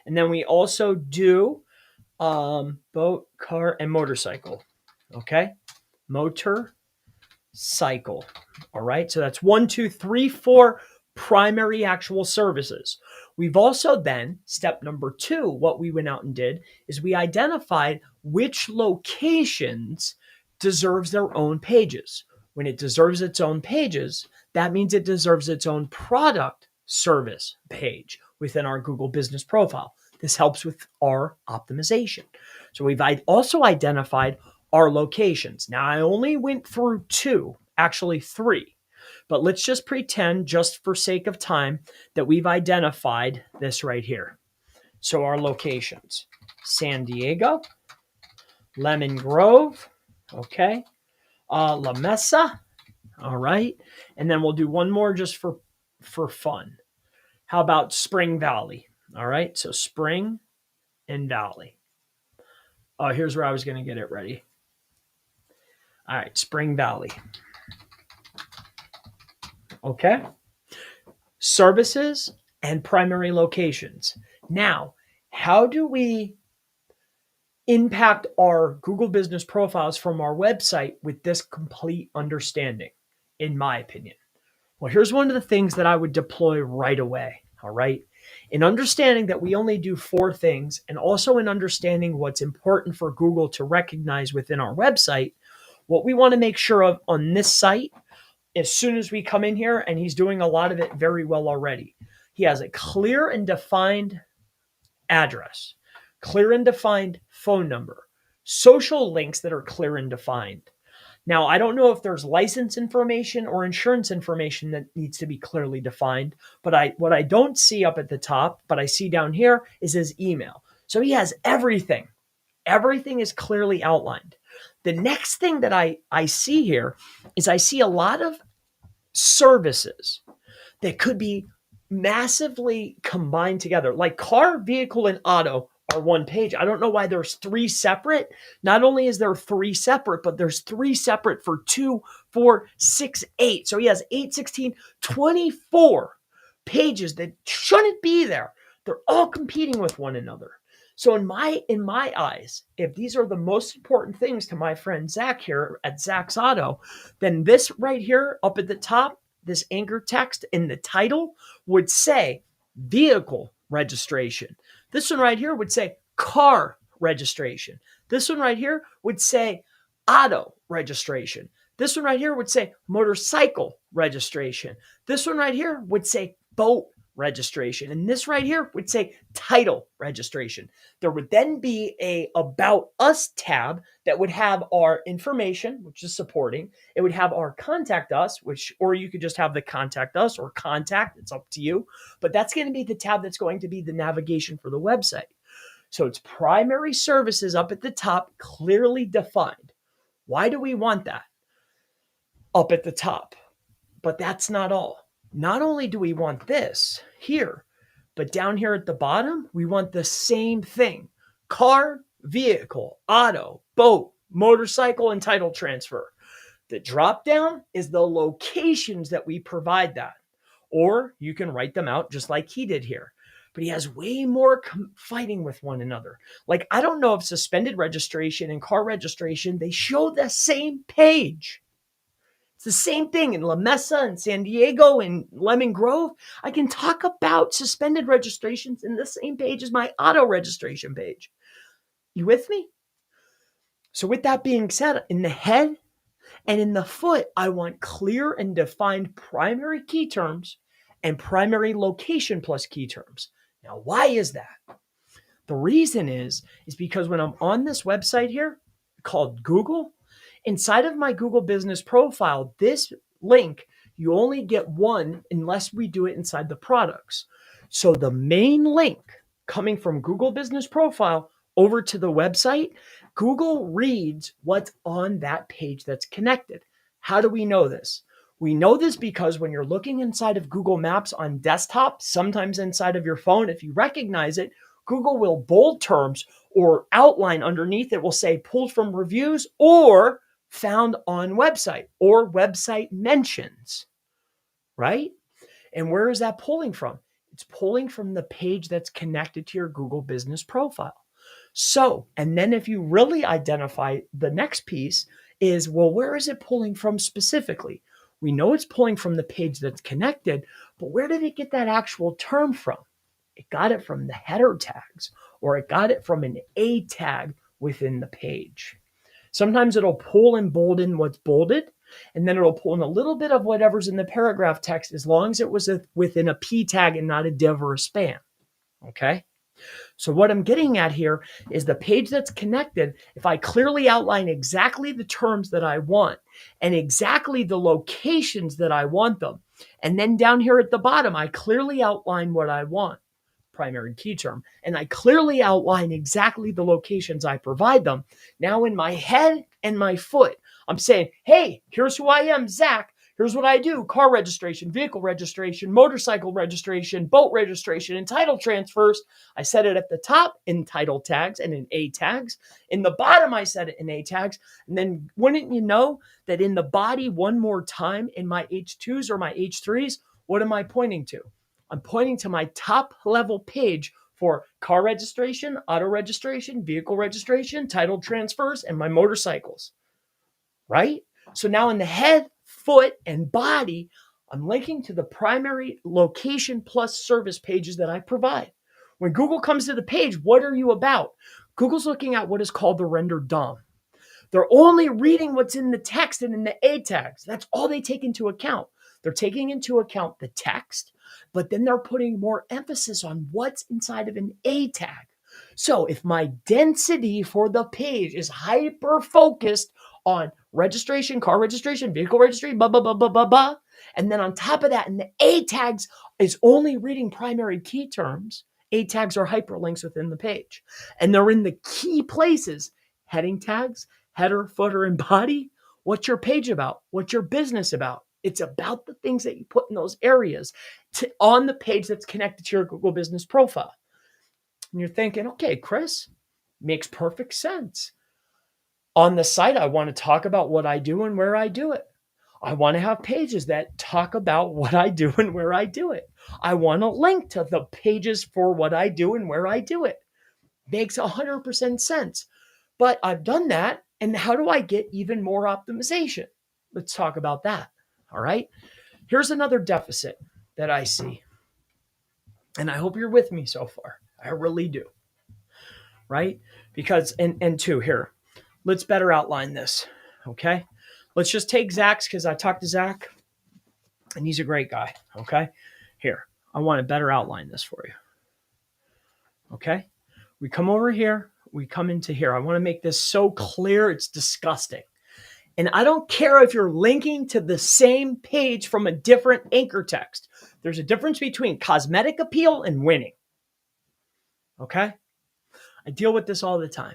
And then we also do boat, car, and motorcycle, okay, motor, cycle. All right. So that's 1, 2, 3, 4 primary actual services. We've also then, step number 2, what we went out and did is we identified which locations deserves their own pages. When it deserves its own pages, that means it deserves its own product service page within our Google business profile. This helps with our optimization. So we've also identified our locations. Now, I only went through 2, actually 3, but let's just pretend, just for sake of time, that we've identified this right here. So our locations: San Diego, Lemon Grove, okay, La Mesa, all right, and then we'll do one more just for fun. How about Spring Valley? All right, so Spring and Valley. Oh, here's where I was going to get it ready. All right, Spring Valley. Okay. Services and primary locations. Now, how do we impact our Google business profiles from our website with this complete understanding, in my opinion? Well, here's one of the things that I would deploy right away. All right. In understanding that we only do 4 things, and also in understanding what's important for Google to recognize within our website, what we want to make sure of on this site, as soon as we come in here, and he's doing a lot of it very well already, he has a clear and defined address, clear and defined phone number, social links that are clear and defined. Now, I don't know if there's license information or insurance information that needs to be clearly defined, but what I don't see up at the top, but I see down here, is his email. So he has everything. Everything is clearly outlined. The next thing that I see here is I see a lot of services that could be massively combined together. Like car, vehicle, and auto are one page. I don't know why there's 3 separate. Not only is there 3 separate, but there's 3 separate for 2, 4, 6, 8. So he has 8, 16, 24 pages that shouldn't be there. They're all competing with one another. So in my eyes, if these are the most important things to my friend Zach here at Zach's Auto, then this right here up at the top, this anchor text in the title would say vehicle registration. This one right here would say car registration. This one right here would say auto registration. This one right here would say motorcycle registration. This one right here would say boat registration. And this right here would say title registration. There would then be a About Us tab that would have our information, which is supporting. It would have our Contact Us, or you could just have the Contact Us or Contact. It's up to you. But that's going to be the tab that's going to be the navigation for the website. So it's primary services up at the top, clearly defined. Why do we want that up at the top? But that's not all. Not only do we want this here, but down here at the bottom, we want the same thing: car, vehicle, auto, boat, motorcycle, and title transfer. The drop down is the locations that we provide that. Or you can write them out just like he did here. But he has way more fighting with one another. Like, I don't know if suspended registration and car registration, they show the same page. It's the same thing in La Mesa and San Diego and Lemon Grove. I can talk about suspended registrations in the same page as my auto registration page. You with me? So with that being said, in the head and in the foot, I want clear and defined primary key terms and primary location plus key terms. Now, why is that? The reason is because when I'm on this website here called Google, inside of my Google business profile, this link, you only get one unless we do it inside the products. So the main link coming from Google business profile over to the website, Google reads what's on that page that's connected. How do we know this? We know this because when you're looking inside of Google Maps on desktop, sometimes inside of your phone, if you recognize it, Google will bold terms or outline underneath it will say pulled from reviews or found on website or website mentions. right? And where is that pulling from? It's pulling from the page that's connected to your Google business profile. So, and then if you really identify the next piece is, well, where is it pulling from specifically? We know it's pulling from the page that's connected, but where did it get that actual term from? It got it from the header tags, or it got it from an A tag within the page. Sometimes it'll pull and bolden what's bolded, and then it'll pull in a little bit of whatever's in the paragraph text as long as it was within a P tag and not a div or a span. Okay? So what I'm getting at here is the page that's connected, if I clearly outline exactly the terms that I want and exactly the locations that I want them, and then down here at the bottom, I clearly outline what I want, primary key term, and I clearly outline exactly the locations I provide them. Now in my head and my foot, I'm saying, hey, here's who I am, Zach. Here's what I do: car registration, vehicle registration, motorcycle registration, boat registration, and title transfers. I set it at the top in title tags and in A tags. In the bottom, I set it in A tags. And then wouldn't you know that in the body, one more time in my H2s or my H3s, what am I pointing to? I'm pointing to my top level page for car registration, auto registration, vehicle registration, title transfers, and my motorcycles, right? So now in the head, foot, and body, I'm linking to the primary location plus service pages that I provide. When Google comes to the page, what are you about? Google's looking at what is called the render DOM. They're only reading what's in the text and in the A tags. That's all they take into account. They're taking into account the text, but then they're putting more emphasis on what's inside of an A tag. So if my density for the page is hyper focused on registration, car registration, vehicle registration, blah, blah, blah, blah, blah, blah, and then on top of that, in the A tags is only reading primary key terms, A tags are hyperlinks within the page. And they're in the key places: heading tags, header, footer, and body. What's your page about? What's your business about? It's about the things that you put in those areas on the page that's connected to your Google business profile. And you're thinking, okay, Chris, makes perfect sense. On the site, I want to talk about what I do and where I do it. I want to have pages that talk about what I do and where I do it. I want to link to the pages for what I do and where I do it. Makes 100% sense. But I've done that. And how do I get even more optimization? Let's talk about that. All right. Here's another deficit that I see. And I hope you're with me so far. I really do. Right? Because, and two, here, let's better outline this. Okay. Let's just take Zach's, because I talked to Zach and he's a great guy. Okay. Here, I want to better outline this for you. Okay. We come over here. We come into here. I want to make this so clear, it's disgusting. And I don't care if you're linking to the same page from a different anchor text. There's a difference between cosmetic appeal and winning. Okay? I deal with this all the time.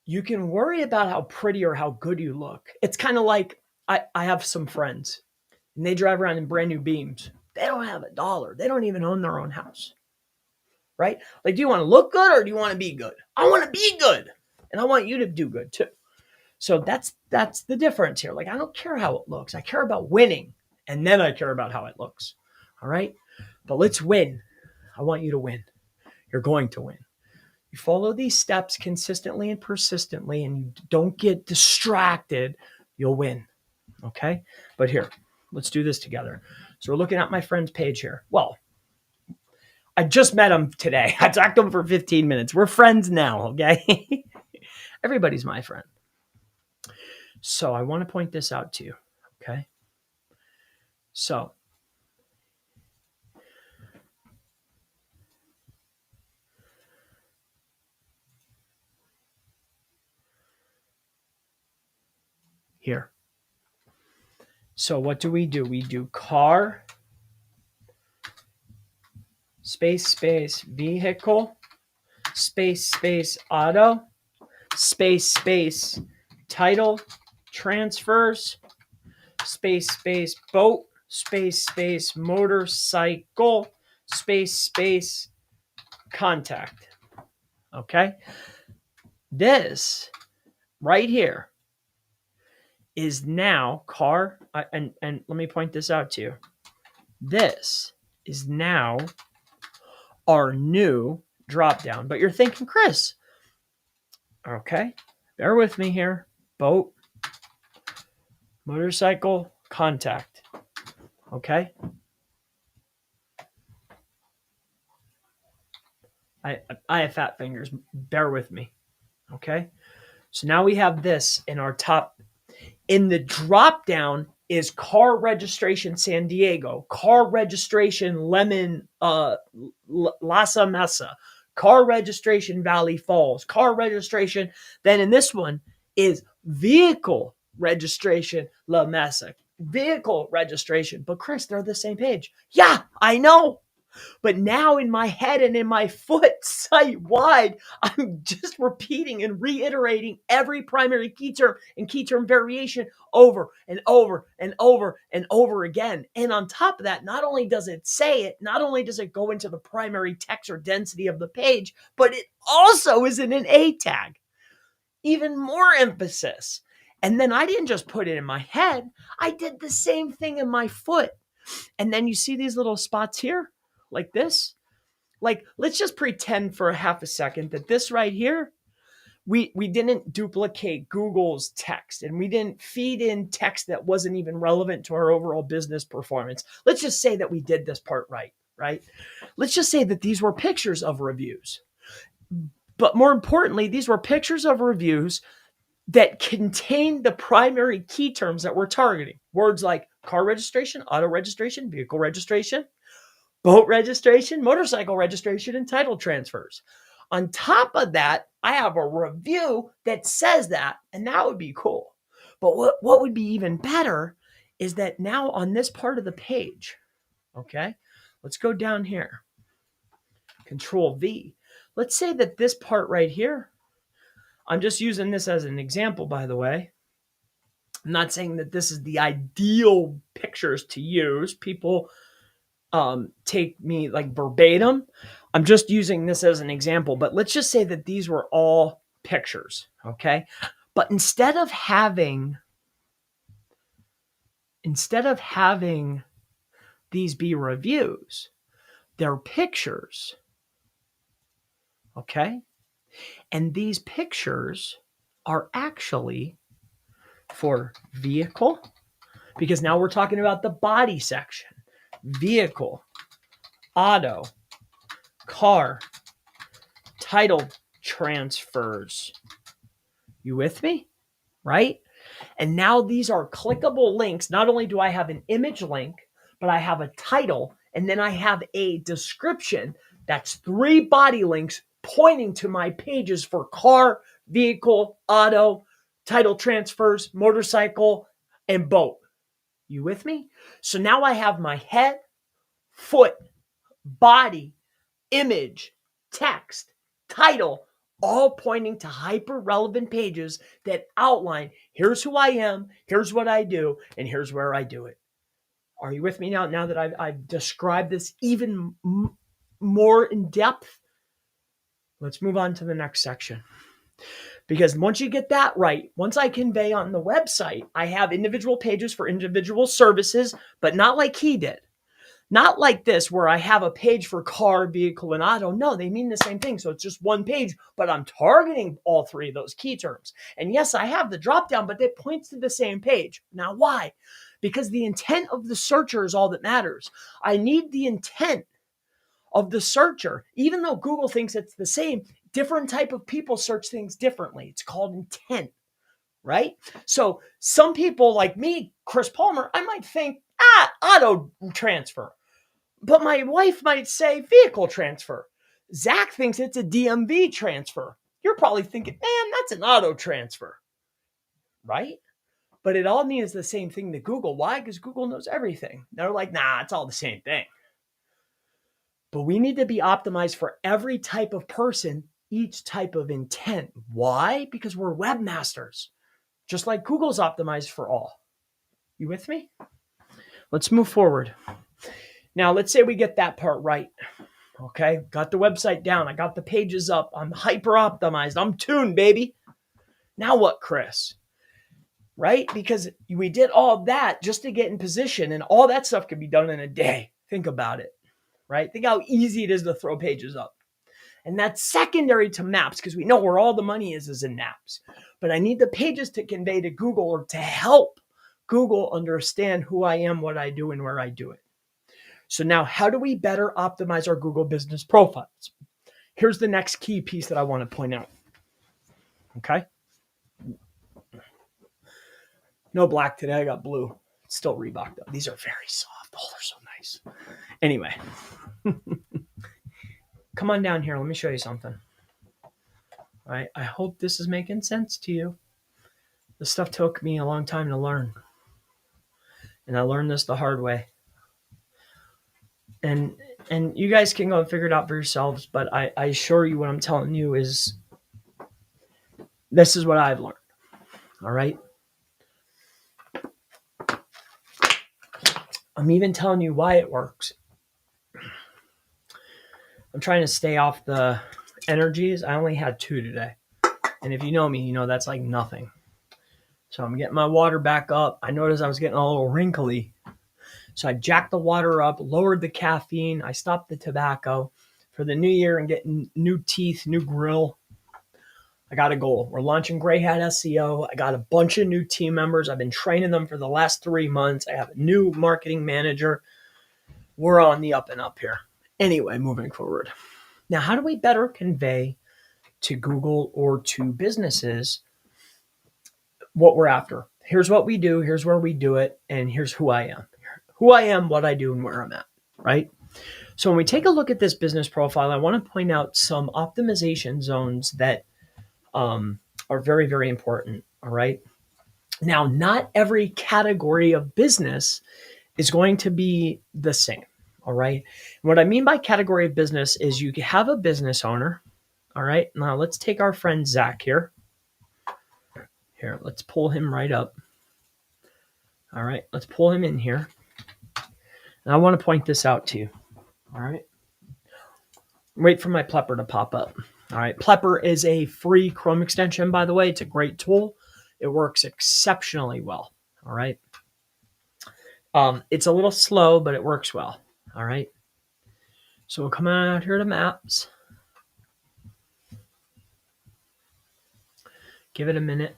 You can worry about how pretty or how good you look. It's kind of like I have some friends and they drive around in brand new Beams. They don't have $1. They don't even own their own house. Right? Like, do you want to look good or do you want to be good? I want to be good. And I want you to do good too. So that's the difference here. Like, I don't care how it looks. I care about winning. And then I care about how it looks. All right? But let's win. I want you to win. You're going to win. You follow these steps consistently and persistently, and you don't get distracted, you'll win. Okay? But here, let's do this together. So we're looking at my friend's page here. Well, I just met him today. I talked to him for 15 minutes. We're friends now, okay? Everybody's my friend. So I want to point this out to you, okay? So here. So what do? We do car, space, vehicle, space, auto, space, title, transfers, space, boat, space, motorcycle, space, contact. Okay? This right here is now car, and let me point this out to you. This is now our new drop down. But you're thinking, Chris, okay, bear with me here. Boat, motorcycle, contact. Okay. I have fat fingers. Bear with me. Okay. So now we have this in our top. In the drop down is car registration San Diego, car registration Lemon, Lhasa Mesa, car registration Valley Falls, car registration. Then in this one is vehicle registration La Mesa, vehicle registration. But Chris, they're the same page. Yeah, I know. But now in my head and in my foot, site wide, I'm just repeating and reiterating every primary key term and key term variation over and over and over and over again. And on top of that, not only does it say it, not only does it go into the primary text or density of the page, but it also is in an A tag. Even more emphasis. And then I didn't just put it in my head, I did the same thing in my foot. And then you see these little spots here? Like this, like let's just pretend for a half a second that this right here, we didn't duplicate Google's text and we didn't feed in text that wasn't even relevant to our overall business performance. Let's just say that we did this part right? Let's just say that these were pictures of reviews. But more importantly, these were pictures of reviews that contain the primary key terms that we're targeting. Words like car registration, auto registration, vehicle registration, boat registration, motorcycle registration, and title transfers. On top of that, I have a review that says that, and that would be cool. But what would be even better is that now on this part of the page, okay, let's go down here. Control V. Let's say that this part right here, I'm just using this as an example, by the way. I'm not saying that this is the ideal pictures to use. People take me like verbatim. I'm just using this as an example, but let's just say that these were all pictures, okay? But instead of having these be reviews, they're pictures, okay? And these pictures are actually for vehicle, because now we're talking about the body section. Vehicle, auto, car, title transfers. You with me? Right? And now these are clickable links. Not only do I have an image link, but I have a title, and then I have a description. That's 3 body links pointing to my pages for car, vehicle, auto, title transfers, motorcycle, and boat. You with me? So now I have my head, foot, body, image, text, title, all pointing to hyper relevant pages that outline here's who I am, here's what I do, and here's where I do it. Are you with me now that I've described this even more in depth? Let's move on to the next section. Because once you get that right, once I convey on the website, I have individual pages for individual services, but not like he did. Not like this, where I have a page for car, vehicle, and auto. No, they mean the same thing. So it's just one page, but I'm targeting all 3 of those key terms. And yes, I have the drop down, but it points to the same page. Now, why? Because the intent of the searcher is all that matters. I need the intent of the searcher. Even though Google thinks it's the same, different type of people search things differently. It's called intent, right? So some people like me, Chris Palmer, I might think, auto transfer. But my wife might say vehicle transfer. Zach thinks it's a DMV transfer. You're probably thinking, man, that's an auto transfer, right? But it all means the same thing to Google. Why? Because Google knows everything. They're like, nah, it's all the same thing. But we need to be optimized for every type of person, each type of intent. Why? Because we're webmasters, just like Google's optimized for all. You with me? Let's move forward. Now, let's say we get that part right. Okay, got the website down. I got the pages up. I'm hyper optimized. I'm tuned, baby. Now what, Chris? right? Because we did all that just to get in position, and all that stuff could be done in a day. Think about it, right? Think how easy it is to throw pages up. And that's secondary to maps because we know where all the money is in maps. But I need the pages to convey to Google or to help Google understand who I am, what I do, and where I do it. So now, how do we better optimize our Google business profiles? Here's the next key piece that I want to point out. Okay. No black today. I got blue. It's still Reebok though. These are very soft. Oh, they're so nice. Anyway, come on down here. Let me show you something. All right. I hope this is making sense to you. This stuff took me a long time to learn. And I learned this the hard way. And you guys can go and figure it out for yourselves, but I assure you what I'm telling you is this is what I've learned. All right. I'm even telling you why it works. I'm trying to stay off the energies. I only had 2 today. And if you know me, you know that's like nothing. So I'm getting my water back up. I noticed I was getting a little wrinkly. So I jacked the water up, lowered the caffeine. I stopped the tobacco for the new year and getting new teeth, new grill. I got a goal. We're launching Gray Hat SEO. I got a bunch of new team members. I've been training them for the last 3 months. I have a new marketing manager. We're on the up and up here. Anyway, moving forward. Now, how do we better convey to Google or to businesses what we're after? Here's what we do. Here's where we do it. And here's who I am. Who I am, what I do, and where I'm at, right? So when we take a look at this business profile, I want to point out some optimization zones that are very, very important, all right? Now, not every category of business is going to be the same, all right? And what I mean by category of business is you have a business owner, all right? Now, let's take our friend Zach here. Here, let's pull him right up. All right, let's pull him in here. And I want to point this out to you, all right? Wait for my Plepper to pop up. All right, Plepper is a free Chrome extension, by the way. It's a great tool. It works exceptionally well, all right? It's a little slow, but it works well, all right? So we'll come out here to Maps. Give it a minute.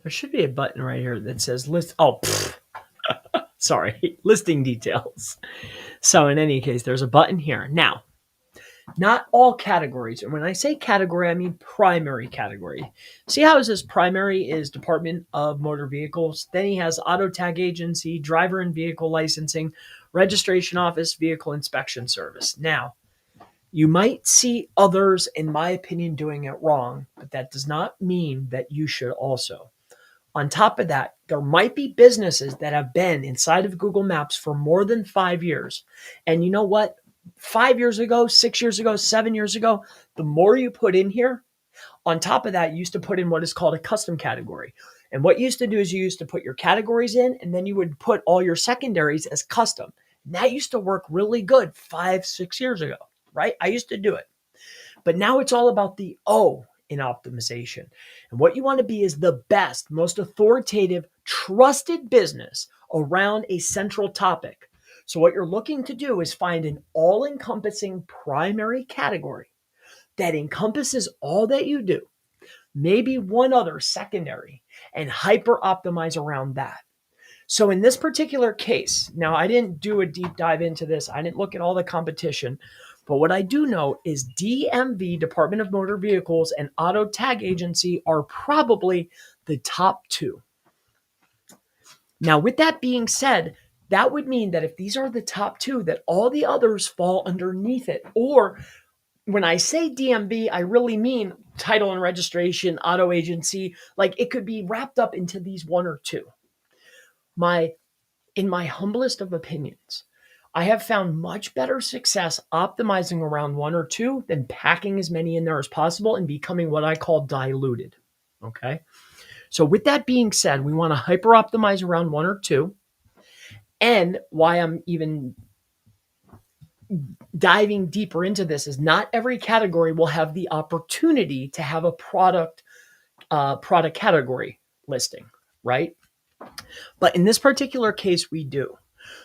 There should be a button right here that says list. Oh, sorry, listing details. So in any case, there's a button here. Now, not all categories. And when I say category, I mean primary category. See how it says primary is Department of Motor Vehicles. Then he has auto tag agency, driver and vehicle licensing, registration office, vehicle inspection service. Now, you might see others, in my opinion, doing it wrong, but that does not mean that you should also. On top of that, there might be businesses that have been inside of Google Maps for more than 5 years. And you know what? 5 years ago, 6 years ago, 7 years ago, the more you put in here, on top of that, you used to put in what is called a custom category. And what you used to do is you used to put your categories in, and then you would put all your secondaries as custom. And that used to work really good 5, 6 years ago, right? I used to do it. But now it's all about the O in optimization. And what you want to be is the best, most authoritative, trusted business around a central topic. So what you're looking to do is find an all-encompassing primary category that encompasses all that you do, maybe one other secondary, and hyper optimize around that. So in this particular case, now I didn't do a deep dive into this. I didn't look at all the competition, but what I do know is DMV, Department of Motor Vehicles, and Auto Tag Agency are probably the top 2. Now, with that being said, that would mean that if these are the top 2, that all the others fall underneath it. Or when I say DMV, I really mean title and registration, auto agency. Like it could be wrapped up into these 1 or 2. In my humblest of opinions, I have found much better success optimizing around 1 or 2 than packing as many in there as possible and becoming what I call diluted. Okay. So with that being said, we want to hyper optimize around 1 or 2. And why I'm even diving deeper into this is not every category will have the opportunity to have a product category listing, right? But in this particular case, we do.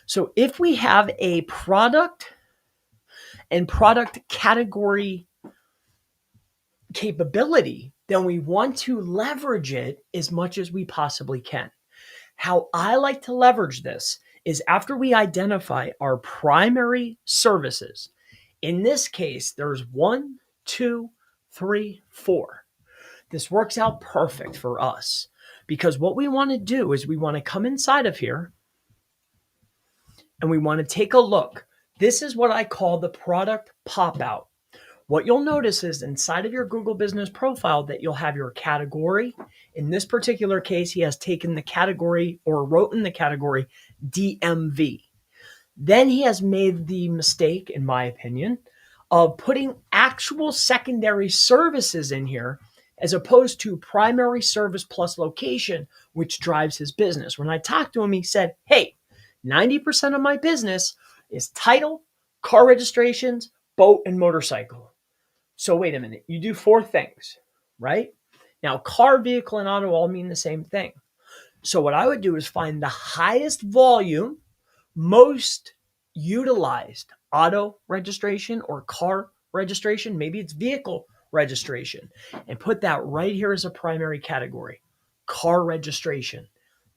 So if we have a product and product category capability, then we want to leverage it as much as we possibly can. How I like to leverage this is after we identify our primary services. In this case, there's 1, 2, 3, 4. This works out perfect for us because what we want to do is we want to come inside of here and we want to take a look. This is what I call the product pop out. What you'll notice is inside of your Google Business Profile that you'll have your category. In this particular case, he has taken the category or wrote in the category DMV. Then he has made the mistake, in my opinion, of putting actual secondary services in here as opposed to primary service plus location, which drives his business. When I talked to him, he said, hey, 90% of my business is title, car registrations, boat, and motorcycle. So wait a minute, you do 4 things, right? Now, car, vehicle, and auto all mean the same thing. So what I would do is find the highest volume, most utilized auto registration or car registration, maybe it's vehicle registration, and put that right here as a primary category, car registration.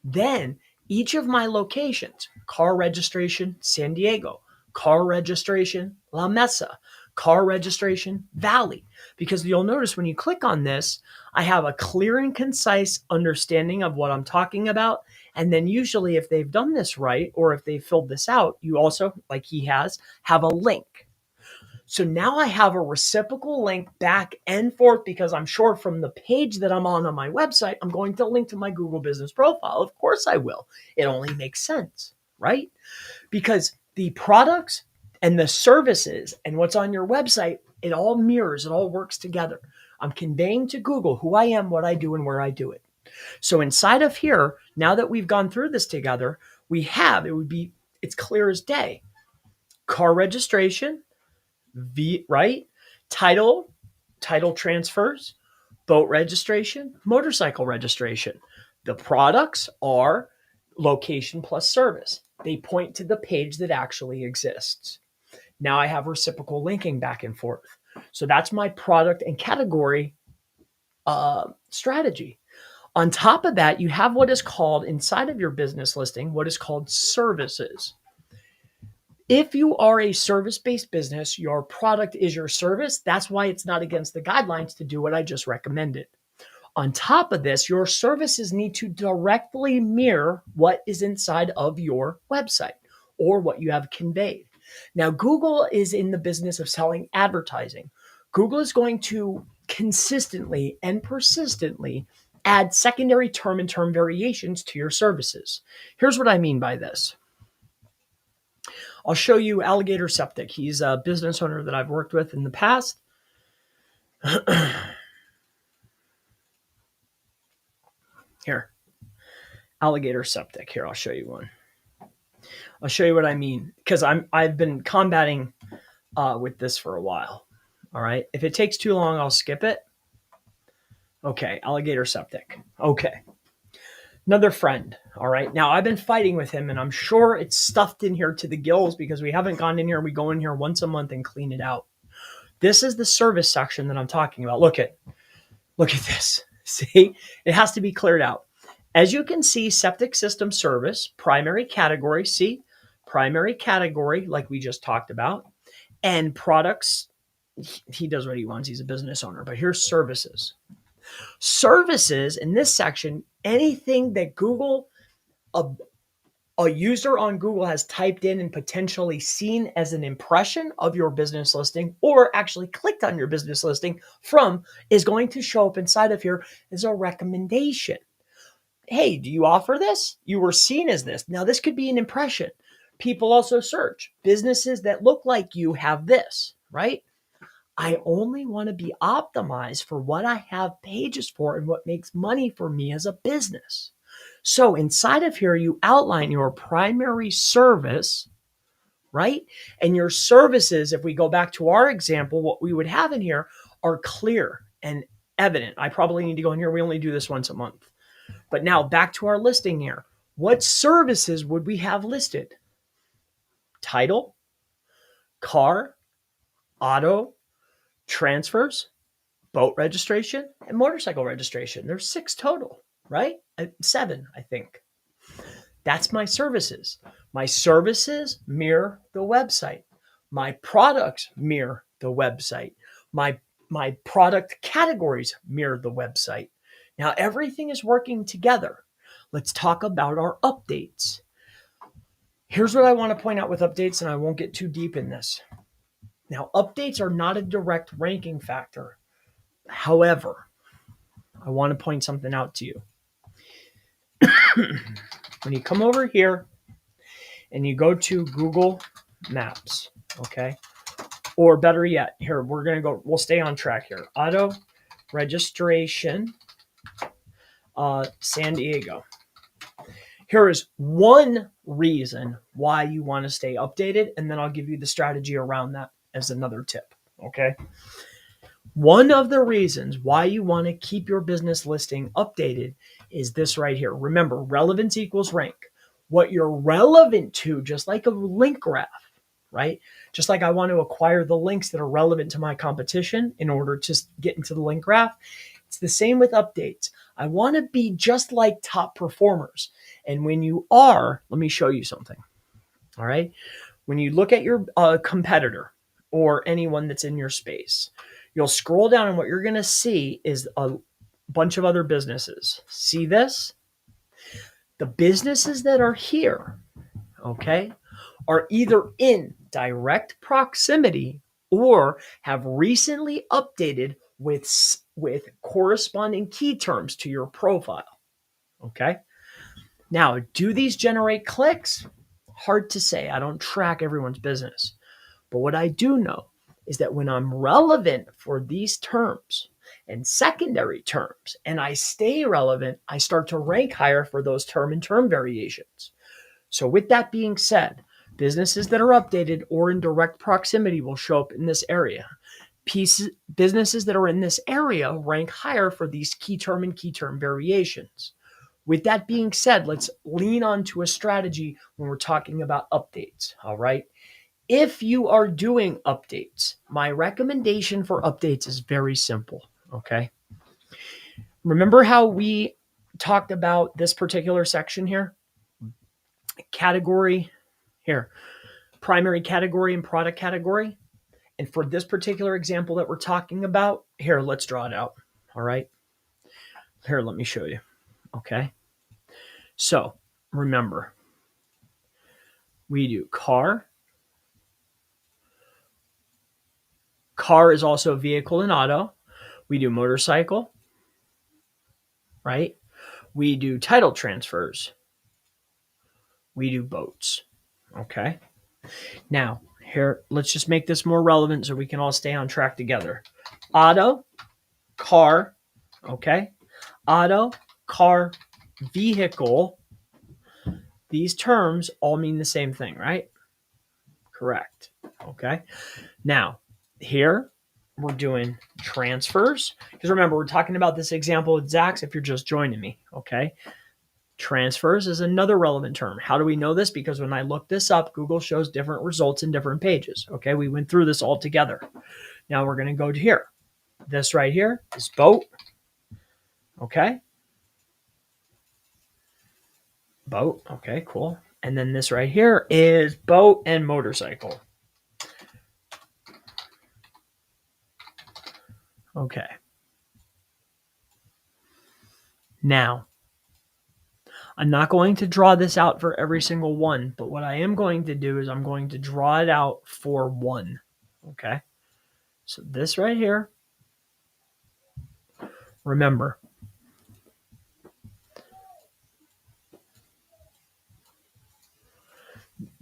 Then each of my locations, car registration, San Diego, car registration, La Mesa, car registration, Valley. Because you'll notice when you click on this, I have a clear and concise understanding of what I'm talking about. And then usually if they've done this right, or if they filled this out, you also, like he has, have a link. So now I have a reciprocal link back and forth because I'm sure from the page that I'm on my website, I'm going to link to my Google Business Profile. Of course I will. It only makes sense, right? Because the products and the services and what's on your website, it all mirrors, it all works together. I'm conveying to Google who I am, what I do, and where I do it. So inside of here, now that we've gone through this together, it's clear as day. Car registration, right? Title transfers, boat registration, motorcycle registration. The products are location plus service. They point to the page that actually exists. Now I have reciprocal linking back and forth. So that's my product and category strategy. On top of that, you have what is called inside of your business listing, what is called services. If you are a service-based business, your product is your service. That's why it's not against the guidelines to do what I just recommended. On top of this, your services need to directly mirror what is inside of your website or what you have conveyed. Now, Google is in the business of selling advertising. Google is going to consistently and persistently add secondary term and term variations to your services. Here's what I mean by this. I'll show you Alligator Septic. He's a business owner that I've worked with in the past. Here, Alligator Septic. Here, I'll show you one. I'll show you what I mean because I've been combating with this for a while. All right. If it takes too long, I'll skip it. Okay, Alligator Septic. Okay. Another friend. All right. Now I've been fighting with him and I'm sure it's stuffed in here to the gills because we haven't gone in here. We go in here once a month and clean it out. This is the service section that I'm talking about. Look at this. See, it has to be cleared out. As you can see, septic system service, primary category, see, primary category, like we just talked about, and products. He does what he wants. He's a business owner, but here's services. Services in this section, anything that Google, a user on Google has typed in and potentially seen as an impression of your business listing or actually clicked on your business listing from is going to show up inside of here as a recommendation. Hey, do you offer this? You were seen as this. Now, this could be an impression. People also search businesses that look like you have this, right? I only want to be optimized for what I have pages for and what makes money for me as a business. So inside of here, you outline your primary service right? And your services, if we go back to our example, what we would have in here are clear and evident. I probably need to go in here. We only do this once a month. But now back to our listing here. What services would we have listed? Title, car, auto, transfers, boat registration, and motorcycle registration. There's 6 total, right? 7, I think. That's my services. My services mirror the website. My products mirror the website. My product categories mirror the website. Now everything is working together. Let's talk about our updates. Here's what I want to point out with updates, and I won't get too deep in this. Now, updates are not a direct ranking factor. However, I want to point something out to you. When you come over here and you go to Google Maps, okay? Or better yet, here, we'll stay on track here. Auto registration, San Diego. Here is one reason why you want to stay updated, and then I'll give you the strategy around that as another tip, okay? One of the reasons why you want to keep your business listing updated is this right here. Remember, relevance equals rank. What you're relevant to, just like a link graph, right? Just like I want to acquire the links that are relevant to my competition in order to get into the link graph. It's the same with updates. I want to be just like top performers. And when you are, let me show you something. All right. When you look at your competitor or anyone that's in your space, you'll scroll down and what you're going to see is a bunch of other businesses. See this? The businesses that are here, okay, are either in direct proximity or have recently updated with corresponding key terms to your profile, okay? Now, do these generate clicks? Hard to say. I don't track everyone's business. But what I do know is that when I'm relevant for these terms and secondary terms, and I stay relevant, I start to rank higher for those term and term variations. So with that being said, businesses that are updated or in direct proximity will show up in this area. Businesses that are in this area rank higher for these key term and key term variations. With that being said, let's lean onto a strategy when we're talking about updates, all right? If you are doing updates, my recommendation for updates is very simple, okay? Remember how we talked about this particular section here? Category, here, primary category and product category. And for this particular example that we're talking about, here, let's draw it out, all right? Here, let me show you, okay? So, remember, we do car. Car is also vehicle and auto. We do motorcycle, right? We do title transfers. We do boats, okay? Now, here, let's just make this more relevant so we can all stay on track together. Auto, car, okay? Auto, car, vehicle. These terms all mean the same thing, right? Correct, okay? Now, here, we're doing transfers. Because remember, we're talking about this example with Zax if you're just joining me, okay? Transfers is another relevant term. How do we know this? Because when I look this up, Google shows different results in different pages, okay? We went through this all together. Now we're going to go to here. This right here is boat, okay? Boat, okay, cool. And then this right here is boat and motorcycle. Okay. Now, I'm not going to draw this out for every single one, but what I am going to do is I'm going to draw it out for one, okay? So this right here, remember,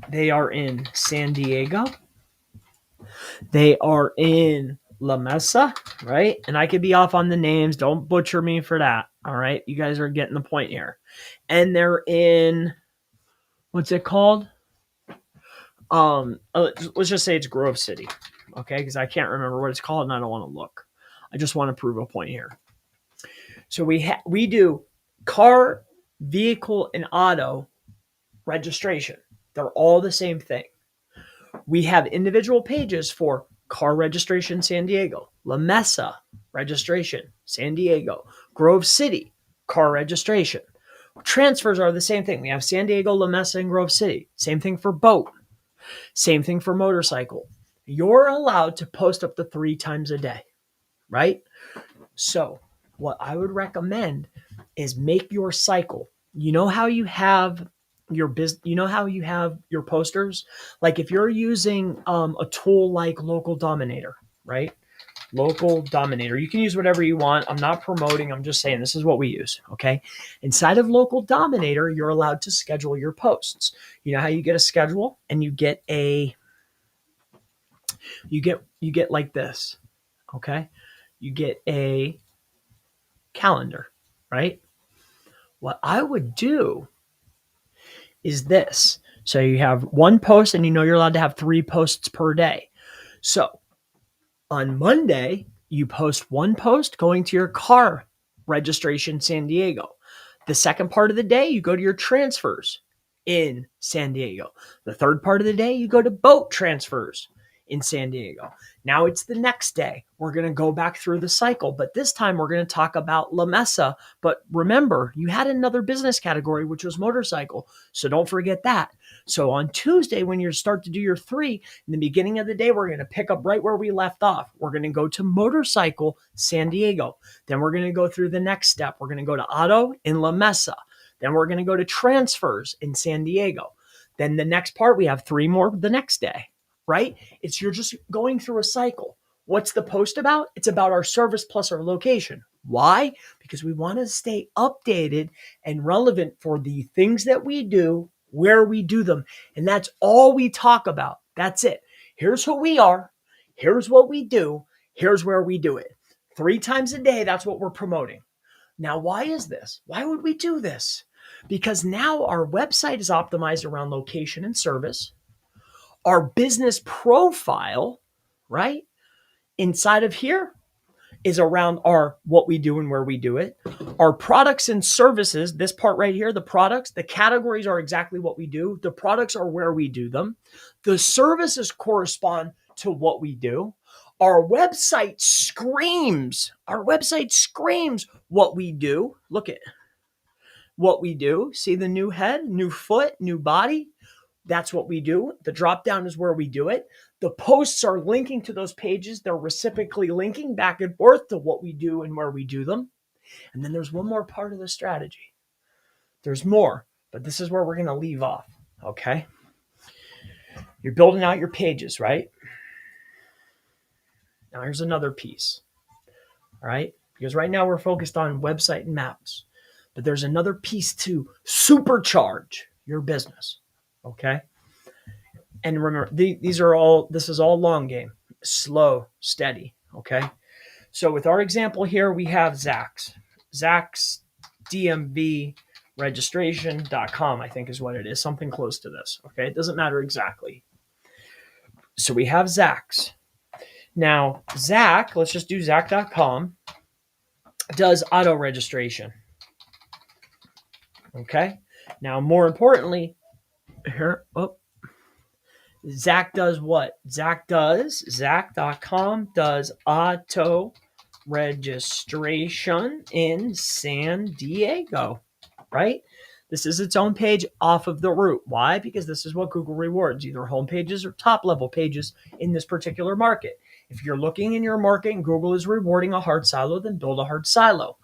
they are in San Diego. They are in La Mesa, right? And I could be off on the names. Don't butcher me for that, all right? You guys are getting the point here. And they're in, what's it called? Let's just say it's Grove City, okay? Because I can't remember what it's called and I don't want to look. I just want to prove a point here. So we do car, vehicle, and auto registration. They're all the same thing. We have individual pages for car registration San Diego, La Mesa registration San Diego, Grove City car registration. Transfers are the same thing. We have San Diego, La Mesa, and Grove City. Same thing for boat. Same thing for motorcycle. You're allowed to post up to 3 times a day, right? So what I would recommend is make your cycle. You know how you have your business, you know how you have your posters? Like if you're using a tool like Local Dominator, right? Local Dominator. You can use whatever you want. I'm not promoting. I'm just saying this is what we use. Okay. Inside of Local Dominator, you're allowed to schedule your posts. You know how you get a schedule and you get like this. Okay. You get a calendar, right? What I would do is this. So you have one post and you know you're allowed to have 3 posts per day. So on Monday, you post one post going to your car registration San Diego. The second part of the day, you go to your transfers in San Diego. The third part of the day, you go to boat transfers in San Diego. Now it's the next day. We're going to go back through the cycle, but this time we're going to talk about La Mesa. But remember, you had another business category, which was motorcycle. So don't forget that. So on Tuesday, when you start to do your 3, in the beginning of the day, we're going to pick up right where we left off. We're going to go to motorcycle San Diego. Then we're going to go through the next step. We're going to go to auto in La Mesa. Then we're going to go to transfers in San Diego. Then the next part, we have 3 more the next day, right? You're just going through a cycle. What's the post about? It's about our service plus our location. Why? Because we want to stay updated and relevant for the things that we do, where we do them. And that's all we talk about. That's it. Here's who we are. Here's what we do. Here's where we do it. 3 times a day, that's what we're promoting. Now, why is this? Why would we do this? Because now our website is optimized around location and service. Our business profile, right, inside of here is around our what we do and where we do it. Our products and services, this part right here, the products, the categories are exactly what we do. The products are where we do them. The services correspond to what we do. Our website screams what we do. Look at what we do. See the new head, new foot, new body? That's what we do. The drop down is where we do it. The posts are linking to those pages. They're reciprocally linking back and forth to what we do and where we do them. And then there's one more part of the strategy. There's more, but this is where we're going to leave off. Okay. You're building out your pages, right? Now here's another piece. All right. Because right now we're focused on website and maps, but there's another piece to supercharge your business. Okay. And remember, this is all long game, slow, steady. Okay. So with our example here, we have Zach's DMV registration.com, I think is what it is. Something close to this. Okay. It doesn't matter exactly. So we have Zach's. Now, Zach, let's just do Zach.com, does auto registration. Okay. Now, more importantly, here, Zach does what? Zach.com does auto registration in San Diego, right? This is its own page off of the route. Why? Because this is what Google rewards, either home pages or top level pages in this particular market. If you're looking in your market and Google is rewarding a hard silo, then build a hard silo.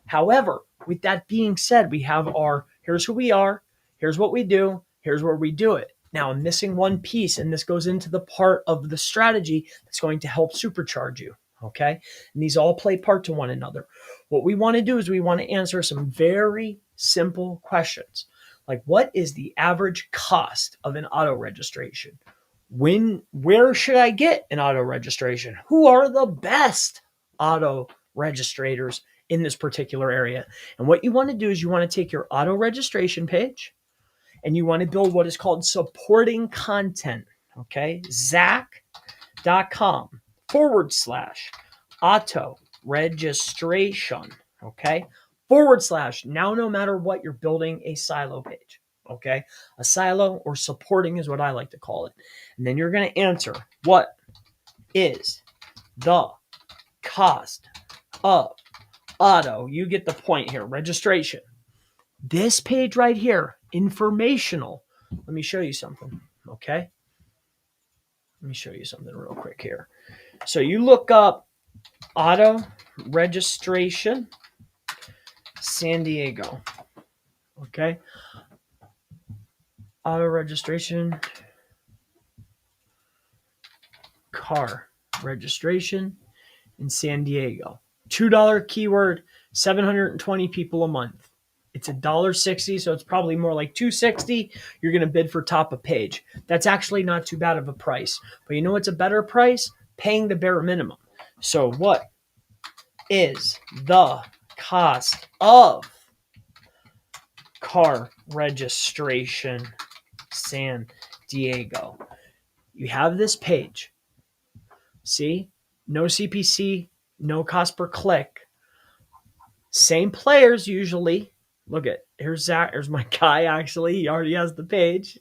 However, with that being said, we have here's who we are, here's what we do, here's where we do it. Now I'm missing one piece, and this goes into the part of the strategy that's going to help supercharge you. Okay. And these all play part to one another. What we want to do is we want to answer some very simple questions. Like, what is the average cost of an auto registration? Where should I get an auto registration? Who are the best auto registrators in this particular area? And what you want to do is you want to take your auto registration page and you want to build what is called supporting content, okay, Zach.com/auto registration, okay, / now, no matter what, you're building a silo page, okay, a silo or supporting is what I like to call it. And then you're going to answer, what is the cost of auto, you get the point here, registration. This page right here, informational. Let me show you something, okay? Let me show you something real quick here. So you look up auto registration San Diego, okay? Auto registration car registration in San Diego. $2 keyword, 720 people a month. It's $1.60, so it's probably more like $2.60. You're going to bid for top of page. That's actually not too bad of a price. But you know what's a better price? Paying the bare minimum. So what is the cost of car registration San Diego? You have this page. See? No CPC, no cost per click. Same players usually. Look at, here's Zach. Here's my guy, actually. He already has the page.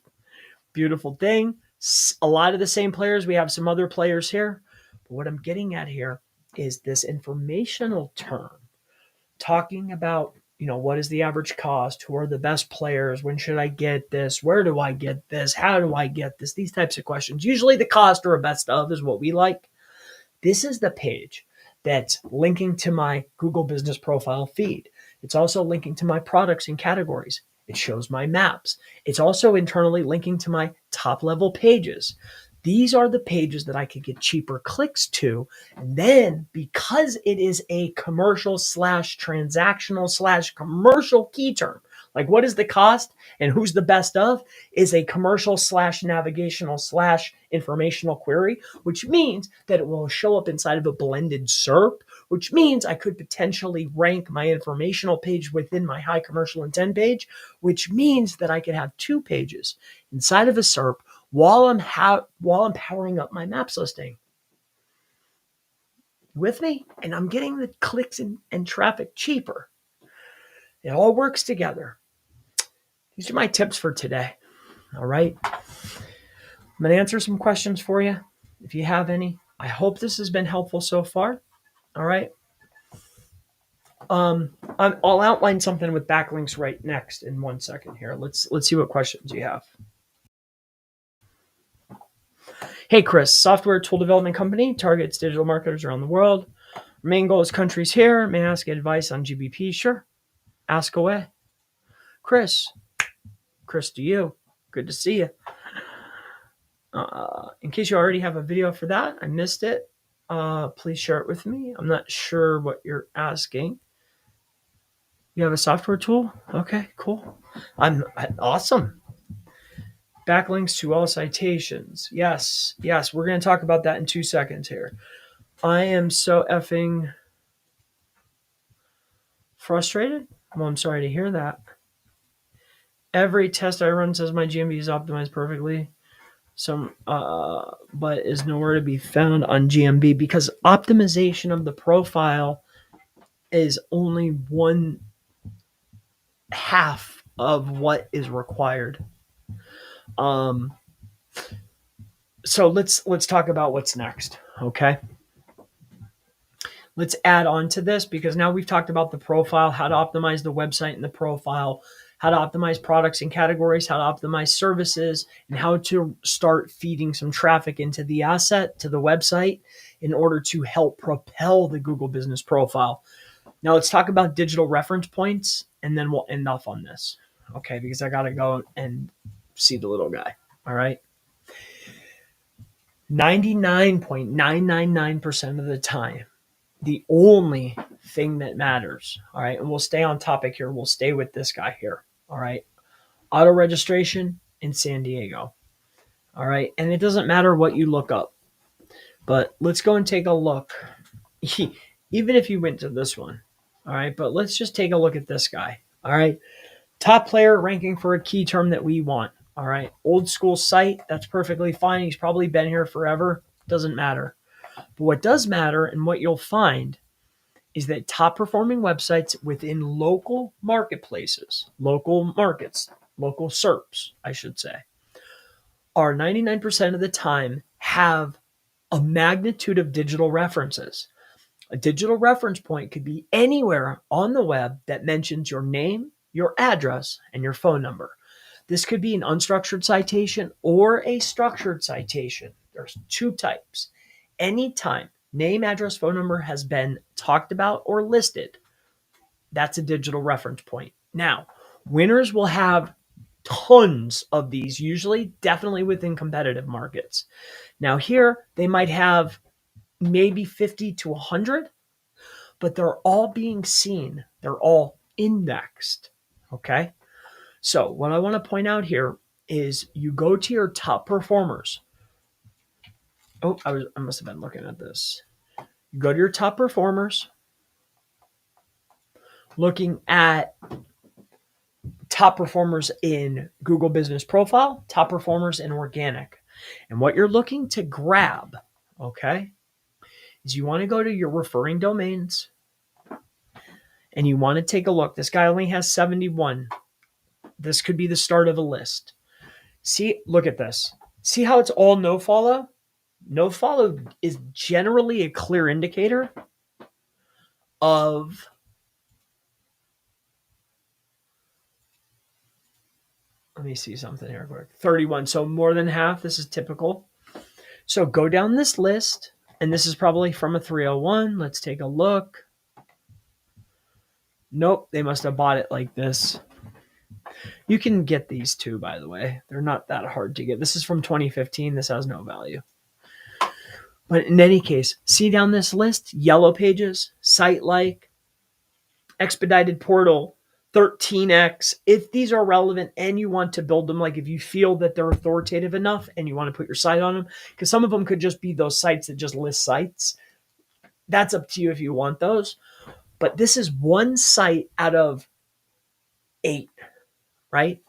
Beautiful thing. A lot of the same players. We have some other players here. But what I'm getting at here is this informational term talking about, what is the average cost? Who are the best players? When should I get this? Where do I get this? How do I get this? These types of questions. Usually the cost or a best of is what we like. This is the page that's linking to my Google Business Profile feed. It's also linking to my products and categories. It shows my maps. It's also internally linking to my top level pages. These are the pages that I could get cheaper clicks to. And then because it is a commercial / transactional / commercial key term, like what is the cost and who's the best of, is a commercial / navigational / informational query, which means that it will show up inside of a blended SERP, which means I could potentially rank my informational page within my high commercial intent page, which means that I could have 2 pages inside of a SERP while I'm powering up my maps listing. With me? And I'm getting the clicks and traffic cheaper. It all works together. These are my tips for today. All right. I'm going to answer some questions for you if you have any. I hope this has been helpful so far. All right. I'll outline something with backlinks right next in 1 second here. Let's see what questions you have. Hey, Chris, software tool development company targets digital marketers around the world. Main goal is countries here. May I ask advice on GBP? Sure. Ask away. Chris to you. Good to see you. In case you already have a video for that, I missed it. Please share it with me. I'm not sure what you're asking. You have a software tool? Okay, cool. I'm awesome. Backlinks to all citations. Yes. We're going to talk about that in 2 seconds here. I am so effing frustrated. Well, I'm sorry to hear that. Every test I run says my GMB is optimized perfectly. But is nowhere to be found on GMB because optimization of the profile is only 1/2 of what is required. So let's talk about what's next, okay? Let's add on to this because now we've talked about the profile, how to optimize the website and the profile, how to optimize products and categories, how to optimize services, and how to start feeding some traffic into the asset, to the website, in order to help propel the Google Business Profile. Now let's talk about digital reference points, and then we'll end off on this, okay? Because I got to go and see the little guy, all right? 99.999% of the time, the only thing that matters, all right, and we'll stay on topic here. We'll stay with this guy here, all right? Auto registration in San Diego, all right? And it doesn't matter what you look up, but let's go and take a look. Even if you went to this one, all right? But let's just take a look at this guy, all right? Top player ranking for a key term that we want. All right. Old school site, that's perfectly fine. He's probably been here forever. Doesn't matter. But what does matter and what you'll find is that top performing websites within local marketplaces, local markets, local SERPs, I should say, are 99% of the time have a magnitude of digital references. A digital reference point could be anywhere on the web that mentions your name, your address, and your phone number. This could be an unstructured citation or a structured citation. There's two types. Anytime name, address, phone number has been talked about or listed, that's a digital reference point. Now, winners will have tons of these, usually definitely within competitive markets. Now, here they might have maybe 50 to 100, but they're all being seen. They're all indexed. Okay. So, what I want to point out here is you go to your top performers. Oh, I must have been looking at this. You go to your top performers, looking at top performers in Google Business Profile, top performers in organic. And what you're looking to grab, okay, is you want to go to your referring domains and you want to take a look. This guy only has 71. This could be the start of a list. See, look at this. See how it's all no follow? No follow is generally a clear indicator of let me see something here quick. 31. So more than half. This is typical. So go down this list, and this is probably from a 301. Let's take a look. Nope, they must have bought it like this. You can get these too, by the way. They're not that hard to get. This is from 2015. This has no value. But in any case, see down this list, yellow pages, site like, expedited portal, 13x. If these are relevant and you want to build them, like if you feel that they're authoritative enough and you want to put your site on them, because some of them could just be those sites that just list sites. That's up to you if you want those. But this is one site out of 8, right?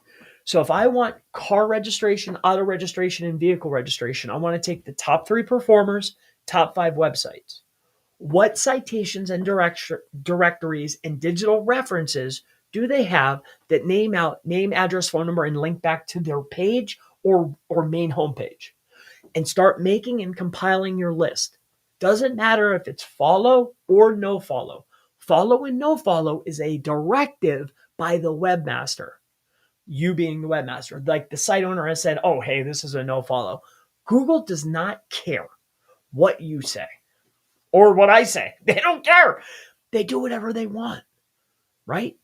So if I want car registration, auto registration, and vehicle registration, I want to take the top 3 performers, top 5 websites. What citations and directories and digital references do they have that name out name, address, phone number, and link back to their page or main homepage? And start making and compiling your list. Doesn't matter if it's follow or no follow. Follow and no follow is a directive by the webmaster. You being the webmaster. Like the site owner has said, oh, hey, this is a no follow. Google does not care what you say or what I say. They don't care. They do whatever they want, right?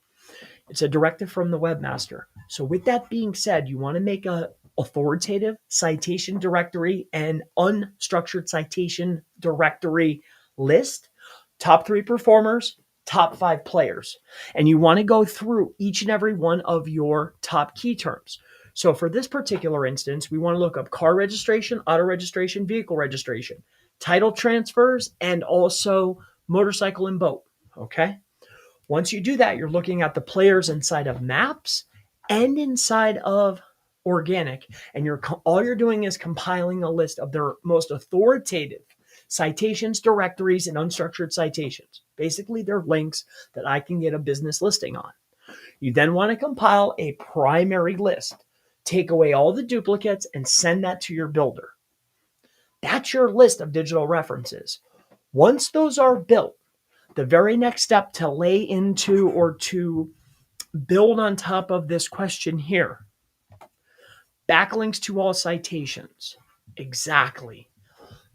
It's a directive from the webmaster. So with that being said, you want to make a authoritative citation directory and unstructured citation directory list, top 3 performers, top 5 players. And you want to go through each and every one of your top key terms. So for this particular instance, we want to look up car registration, auto registration, vehicle registration, title transfers, and also motorcycle and boat. Okay. Once you do that, you're looking at the players inside of maps and inside of organic. And all you're doing is compiling a list of their most authoritative citations, directories, and unstructured citations. Basically, they're links that I can get a business listing on. You then want to compile a primary list, take away all the duplicates, and send that to your builder. That's your list of digital references. Once those are built, the very next step to lay into or to build on top of this question here, backlinks to all citations. Exactly.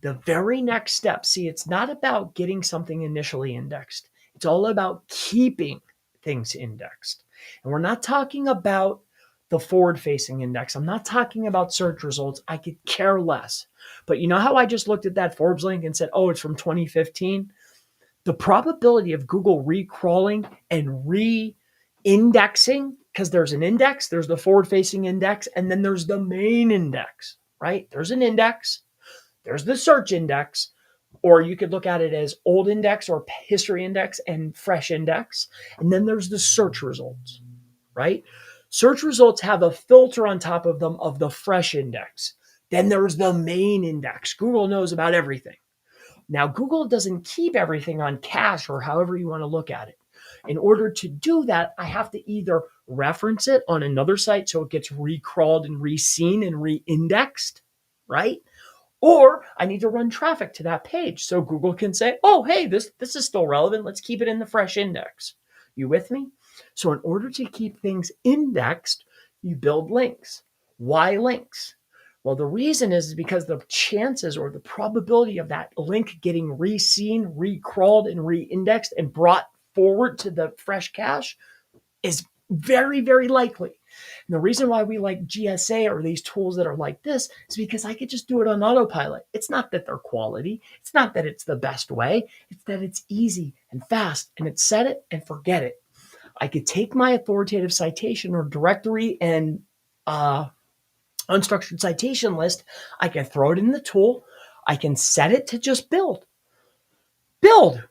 The very next step, see, it's not about getting something initially indexed. It's all about keeping things indexed. And we're not talking about the forward-facing index. I'm not talking about search results. I could care less. But you know how I just looked at that Forbes link and said, oh, it's from 2015? The probability of Google recrawling and re-indexing, because there's an index, there's the forward-facing index, and then there's the main index, right? There's an index, there's the search index, or you could look at it as old index or history index and fresh index, and then there's the search results. right? Search results have a filter on top of them of the fresh index. Then there's the main index. Google knows about everything. Now, Google doesn't keep everything on cache or however you want to look at it. In order to do that, I have to either reference it on another site so it gets recrawled and re-seen and re-indexed, right? Or I need to run traffic to that page so Google can say, oh, hey, this is still relevant. Let's keep it in the fresh index. You with me? So in order to keep things indexed, you build links. Why links? Well, the reason is because the chances or the probability of that link getting re-seen, re-crawled, and re-indexed and brought forward to the fresh cache is very, very likely. And the reason why we like GSA or these tools that are like this is because I could just do it on autopilot. It's not that they're quality. It's not that it's the best way. It's that it's easy and fast and it's set it and forget it. I could take my authoritative citation or directory and unstructured citation list. I can throw it in the tool. I can set it to just build. Build.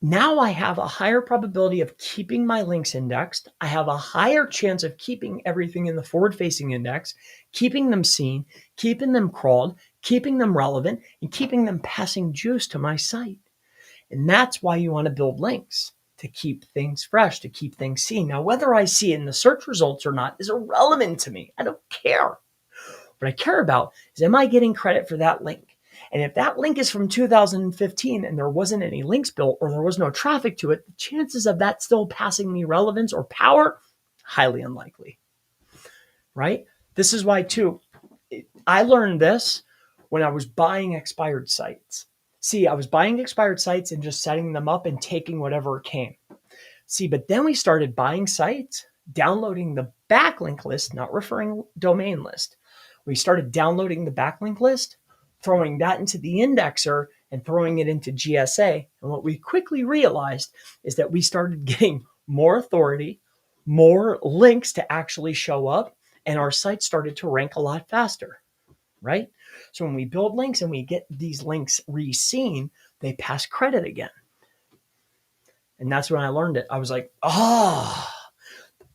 Now I have a higher probability of keeping my links indexed. I have a higher chance of keeping everything in the forward-facing index, keeping them seen, keeping them crawled, keeping them relevant, and keeping them passing juice to my site. And that's why you want to build links, to keep things fresh, to keep things seen. Now, whether I see it in the search results or not is irrelevant to me. I don't care. What I care about is, am I getting credit for that link? And if that link is from 2015 and there wasn't any links built or there was no traffic to it, the chances of that still passing me relevance or power, highly unlikely, right? This is why, too, I learned this when I was buying expired sites. See, I was buying expired sites and just setting them up and taking whatever came. See, but then we started buying sites, downloading the backlink list, not referring domain list. We started downloading the backlink list, throwing that into the indexer and throwing it into GSA. And what we quickly realized is that we started getting more authority, more links to actually show up, and our site started to rank a lot faster, right? So when we build links and we get these links re-seen, they pass credit again. And that's when I learned it. I was like,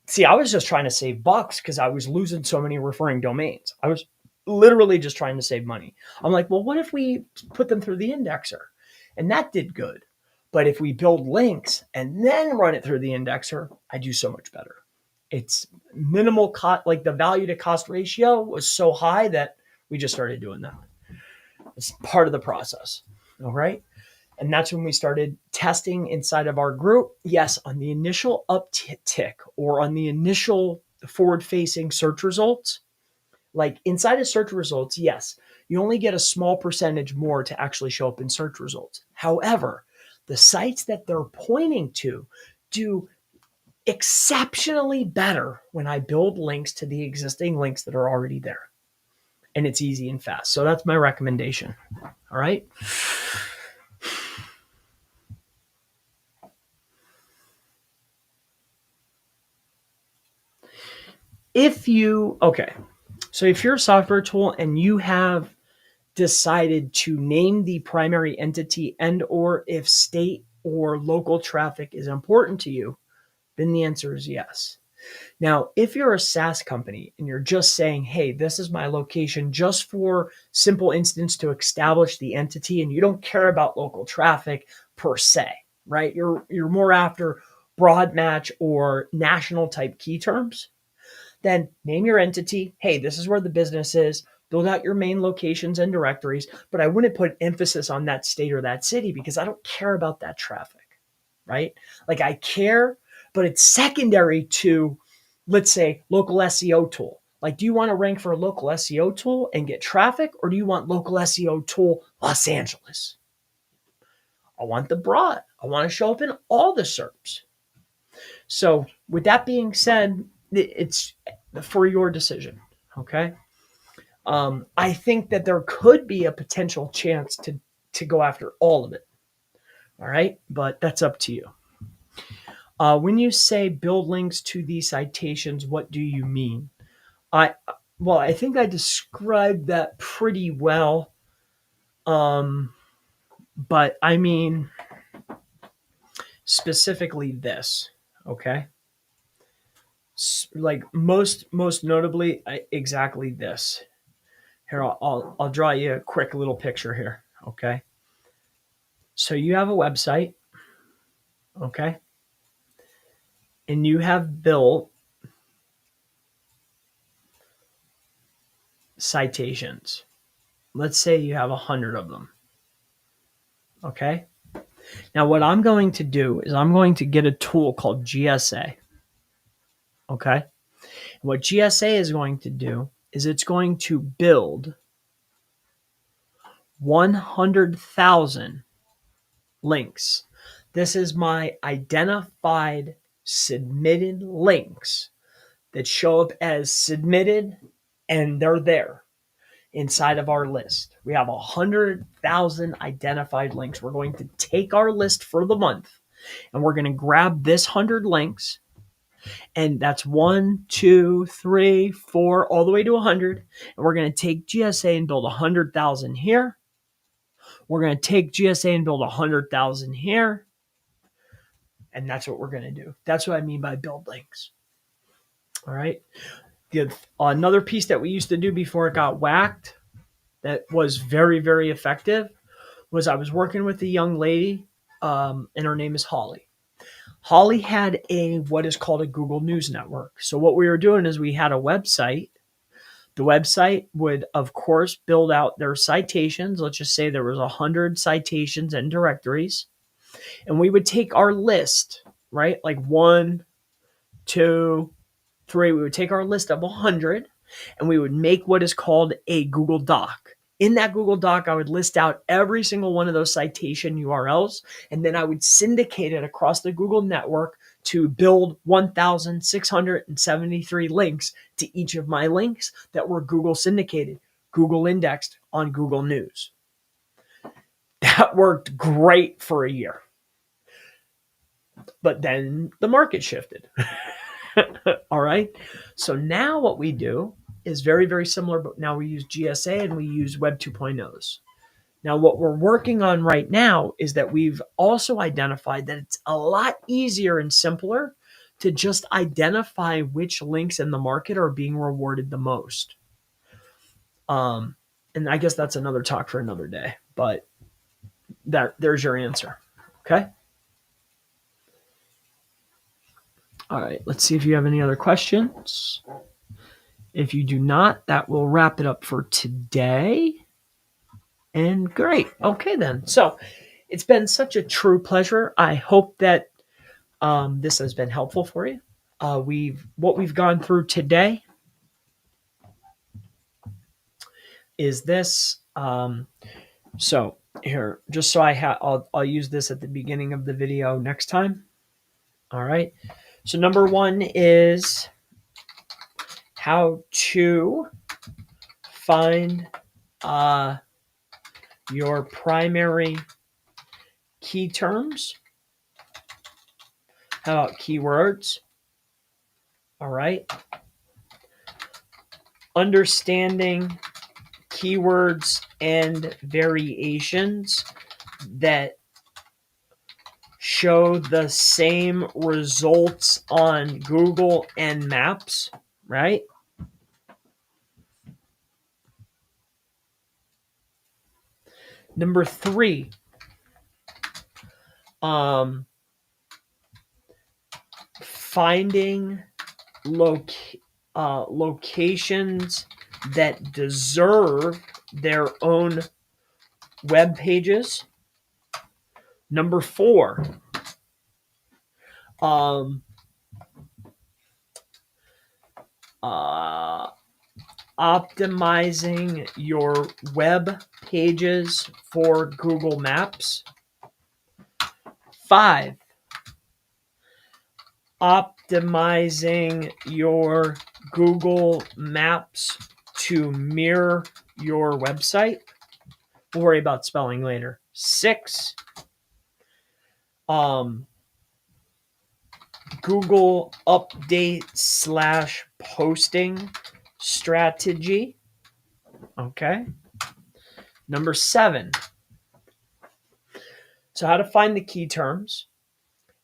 see, I was just trying to save bucks because I was losing so many referring domains. I was literally just trying to save money. I'm like, well, what if we put them through the indexer? And that did good. But if we build links and then run it through the indexer, I do so much better. It's minimal cost, like the value to cost ratio was so high that we just started doing that. It's part of the process. All right. And that's when we started testing inside of our group. Yes, on the initial uptick or on the initial forward-facing search results, like inside of search results, yes, you only get a small percentage more to actually show up in search results. However, the sites that they're pointing to do exceptionally better when I build links to the existing links that are already there. And it's easy and fast. So that's my recommendation. All right. If you're a software tool and you have decided to name the primary entity and or if state or local traffic is important to you, then the answer is yes. Now, if you're a SaaS company and you're just saying, hey, this is my location just for simple instance to establish the entity and you don't care about local traffic per se, right? You're more after broad match or national type key terms, then name your entity. Hey, this is where the business is. Build out your main locations and directories, but I wouldn't put emphasis on that state or that city because I don't care about that traffic, right? Like I care, but it's secondary to, let's say, local SEO tool. Like, do you want to rank for a local SEO tool and get traffic, or do you want local SEO tool Los Angeles? I want the broad. I want to show up in all the SERPs. So with that being said, it's for your decision, okay? I think that there could be a potential chance to go after all of it, all right? But that's up to you. When you say build links to these citations, what do you mean? I think I described that pretty well. But I mean specifically this, okay? like most notably, exactly this. Here, I'll draw you a quick little picture here. Okay. So you have a website. Okay. And you have built citations. Let's say you have 100 of them. Okay. Now, what I'm going to do is I'm going to get a tool called GSA. Okay. What GSA is going to do is it's going to build 100,000 links. This is my identified submitted links that show up as submitted, and they're there inside of our list. We have 100,000 identified links. We're going to take our list for the month and we're going to grab this 100 links, and that's 1, 2, 3, 4, all the way to 100. And we're going to take GSA and build 100,000 here. We're going to take GSA and build 100,000 here. And that's what we're going to do. That's what I mean by build links. All right. Another piece that we used to do before it got whacked that was very, very effective was I was working with a young lady, and her name is Holly. Holly had what is called a Google News Network. So what we were doing is we had a website. The website would, of course, build out their citations. Let's just say there was 100 citations and directories. And we would take our list, right? Like 1, 2, 3. We would take our list of 100 and we would make what is called a Google Doc. In that Google Doc, I would list out every single one of those citation URLs, and then I would syndicate it across the Google network to build 1,673 links to each of my links that were Google syndicated, Google indexed on Google News. That worked great for a year. But then the market shifted. All right. So now what we do is very, very similar, but now we use GSA and we use Web 2.0s. Now, what we're working on right now is that we've also identified that it's a lot easier and simpler to just identify which links in the market are being rewarded the most. And I guess that's another talk for another day, but there's your answer. Okay. All right. Let's see if you have any other questions. If you do not, that will wrap it up for today. And great. Okay, then. So it's been such a true pleasure. I hope that this has been helpful for you. What we've gone through today is this. So here, just so I'll use this at the beginning of the video next time. All right. So number 1 is how to find your primary key terms. How about keywords? All right. Understanding keywords and variations that show the same results on Google and Maps, right? Number 3, finding locations that deserve their own web pages. Number 4, optimizing your web pages for Google Maps. 5, optimizing your Google Maps to mirror your website. We'll worry about spelling later. 6, Google update / posting strategy. Okay. Number 7. So how to find the key terms,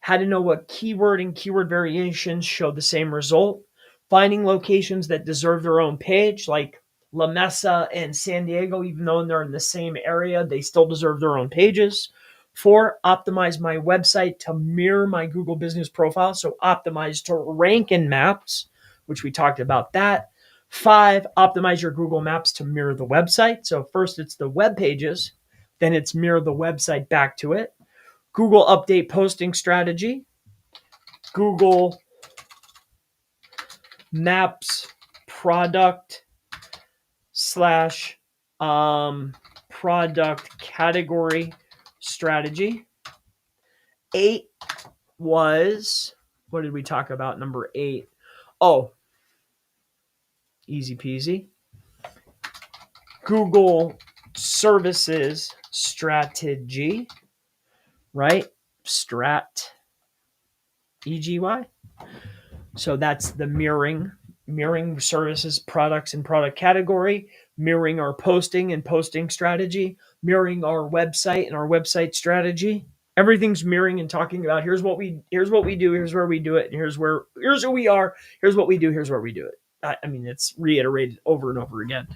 how to know what keyword and keyword variations show the same result, finding locations that deserve their own page, like La Mesa and San Diego, even though they're in the same area, they still deserve their own pages. 4, optimize my website to mirror my Google business profile. So optimize to rank in maps, which we talked about that. 5, optimize your Google Maps to mirror the website. So first it's the web pages, then it's mirror the website back to it. Google update posting strategy. Google Maps product slash product category strategy. 8 was, what did we talk about? Number 8. Oh, easy peasy. Google services strategy, right? Strat, EGY. So that's the mirroring services, products, and product category, mirroring our posting and posting strategy, mirroring our website and our website strategy. Everything's mirroring and talking about here's what we do, here's where we do it, and here's who we are, here's what we do, here's where we do it. I mean, it's reiterated over and over again.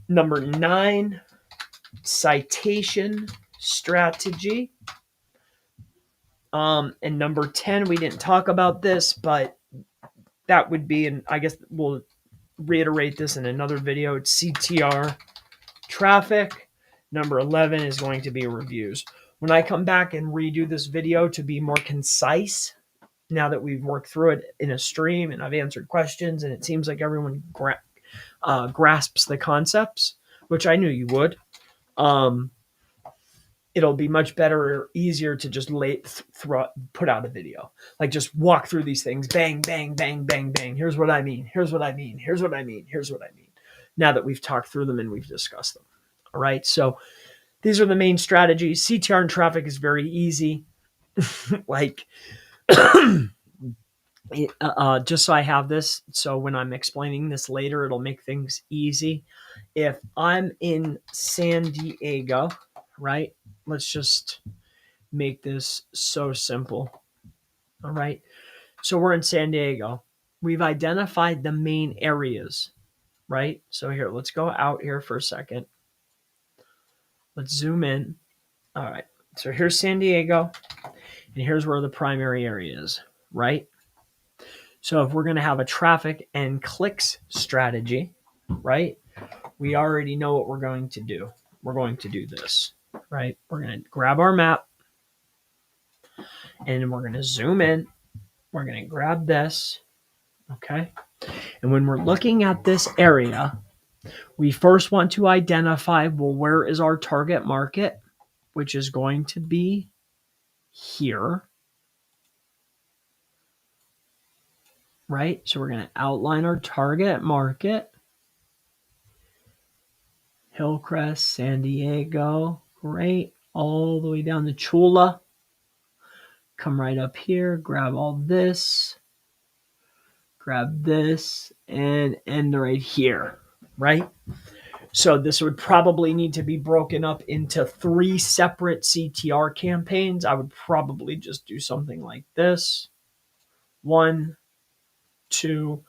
Number 9, citation strategy. And number 10, we didn't talk about this, but that would be, and I guess we'll reiterate this in another video, it's CTR traffic. Number 11 is going to be reviews. When I come back and redo this video to be more concise, now that we've worked through it in a stream and I've answered questions and it seems like everyone grasps the concepts, which I knew you would, it'll be much better or easier to just put out a video. Like just walk through these things, bang, bang, bang, bang, bang. Here's what I mean. Here's what I mean. Here's what I mean. Here's what I mean. Now that we've talked through them and we've discussed them. All right. So these are the main strategies. CTR and traffic is very easy. Like, just so I have this, so when I'm explaining this later, it'll make things easy. If I'm in San Diego, right? Let's just make this so simple. All right. So we're in San Diego. We've identified the main areas, right? So here, let's go out here for a second. Let's zoom in. All right. So here's San Diego, and here's where the primary area is, right? So if we're going to have a traffic and clicks strategy, right? We already know what we're going to do. We're going to do this, right? We're going to grab our map and we're going to zoom in. We're going to grab this, okay? And when we're looking at this area, we first want to identify, well, where is our target market, which is going to be here, right? So we're going to outline our target market. Hillcrest, San Diego, great. All the way down to Chula. Come right up here, grab all this, grab this, and end right here, right? So this would probably need to be broken up into 3 separate CTR campaigns. I would probably just do something like this. 1, 2,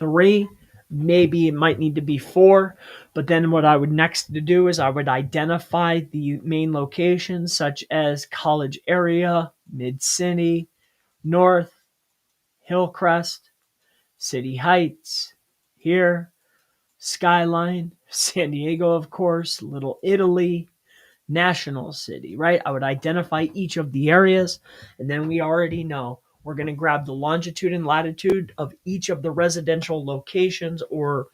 3. Maybe it might need to be 4. But then what I would next do is I would identify the main locations such as College Area, Mid-City, North, Hillcrest, City Heights, here, Skyline, San Diego, of course, Little Italy, National City, right? I would identify each of the areas, and then we already know we're going to grab the longitude and latitude of each of the residential locations or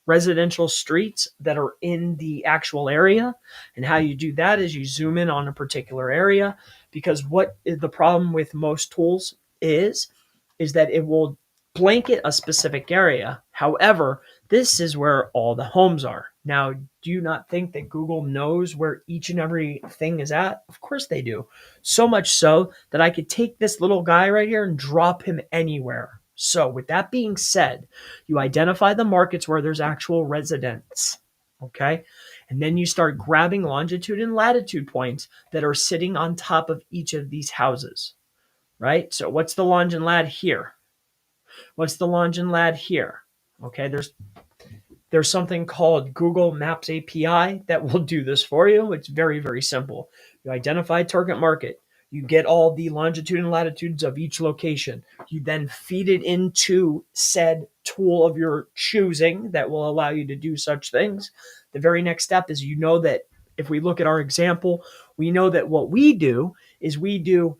residential streets that are in the actual area. And how you do that is you zoom in on a particular area, because what is the problem with most tools is that it will blanket a specific area. However, this is where all the homes are. Now, do you not think that Google knows where each and every thing is at? Of course they do. So much so that I could take this little guy right here and drop him anywhere. So with that being said, you identify the markets where there's actual residents, okay? And then you start grabbing longitude and latitude points that are sitting on top of each of these houses, right? So what's the long and lat here? What's the longe and lat here? Okay, there's something called Google Maps API that will do this for you. It's very, very simple. You identify target market. You get all the longitude and latitudes of each location. You then feed it into said tool of your choosing that will allow you to do such things. The very next step is, that if we look at our example, we know that what we do is we do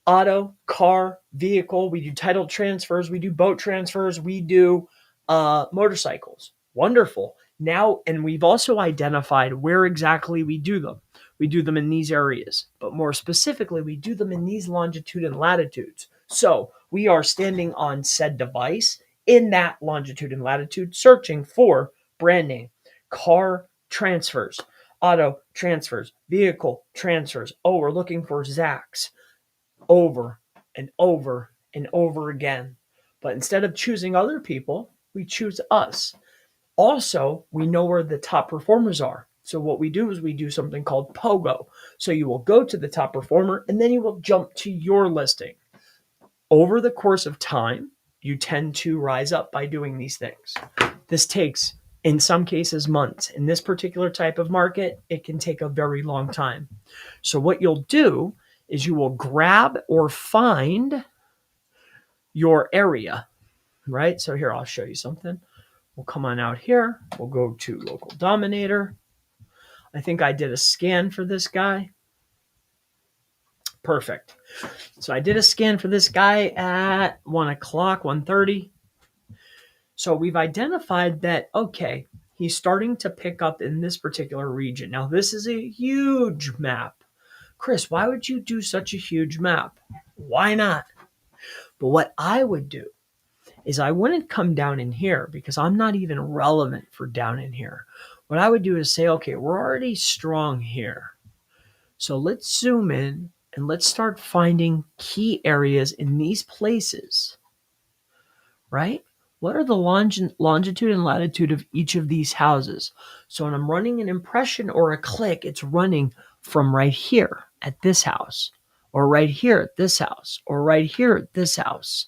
auto, car, vehicle, we do title transfers, we do boat transfers, we do motorcycles. Wonderful. Now, and we've also identified where exactly we do them. We do them in these areas, but more specifically, we do them in these longitude and latitudes. So we are standing on said device in that longitude and latitude, searching for brand name, car transfers, auto transfers, vehicle transfers. Oh, we're looking for Zach's, over and over and over again. But instead of choosing other people, we choose us. Also, we know where the top performers are. So what we do is we do something called POGO. So you will go to the top performer and then you will jump to your listing. Over the course of time, you tend to rise up by doing these things. This takes, in some cases, months. In this particular type of market, it can take a very long time. So what you'll do is you will grab or find your area, right? So here, I'll show you something. We'll come on out here. We'll go to local dominator. I think I did a scan for this guy. Perfect. So I did a scan for this guy at 1 o'clock, 1:30. So we've identified that, okay, he's starting to pick up in this particular region. Now, this is a huge map. Chris, why would you do such a huge map? Why not? But what I would do is I wouldn't come down in here because I'm not even relevant for down in here. What I would do is say, okay, we're already strong here. So let's zoom in and let's start finding key areas in these places, right? What are the longitude and latitude of each of these houses? So when I'm running an impression or a click, it's running from right here at this house, or right here at this house, or right here at this house.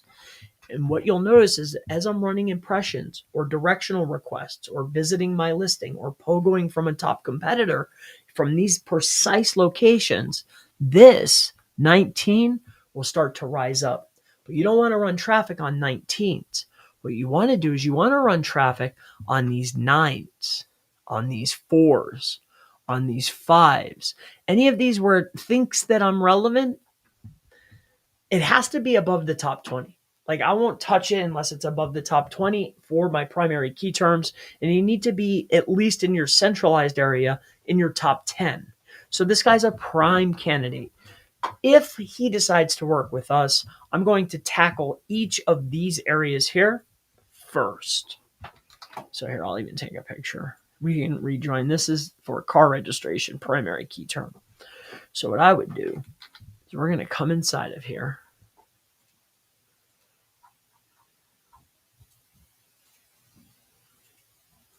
And what you'll notice is as I'm running impressions or directional requests or visiting my listing or pogoing from a top competitor from these precise locations, this 19 will start to rise up. But you don't want to run traffic on 19s. What you want to do is you want to run traffic on these 9s, on these 4s, on these 5s. Any of these where it thinks that I'm relevant, it has to be above the top 20. Like, I won't touch it unless it's above the top 20 for my primary key terms. And you need to be at least in your centralized area in your top 10. So this guy's a prime candidate. If he decides to work with us, I'm going to tackle each of these areas here first. So here, I'll even take a picture. We can rejoin. This is for car registration, primary key term. So what I would do is we're going to come inside of here.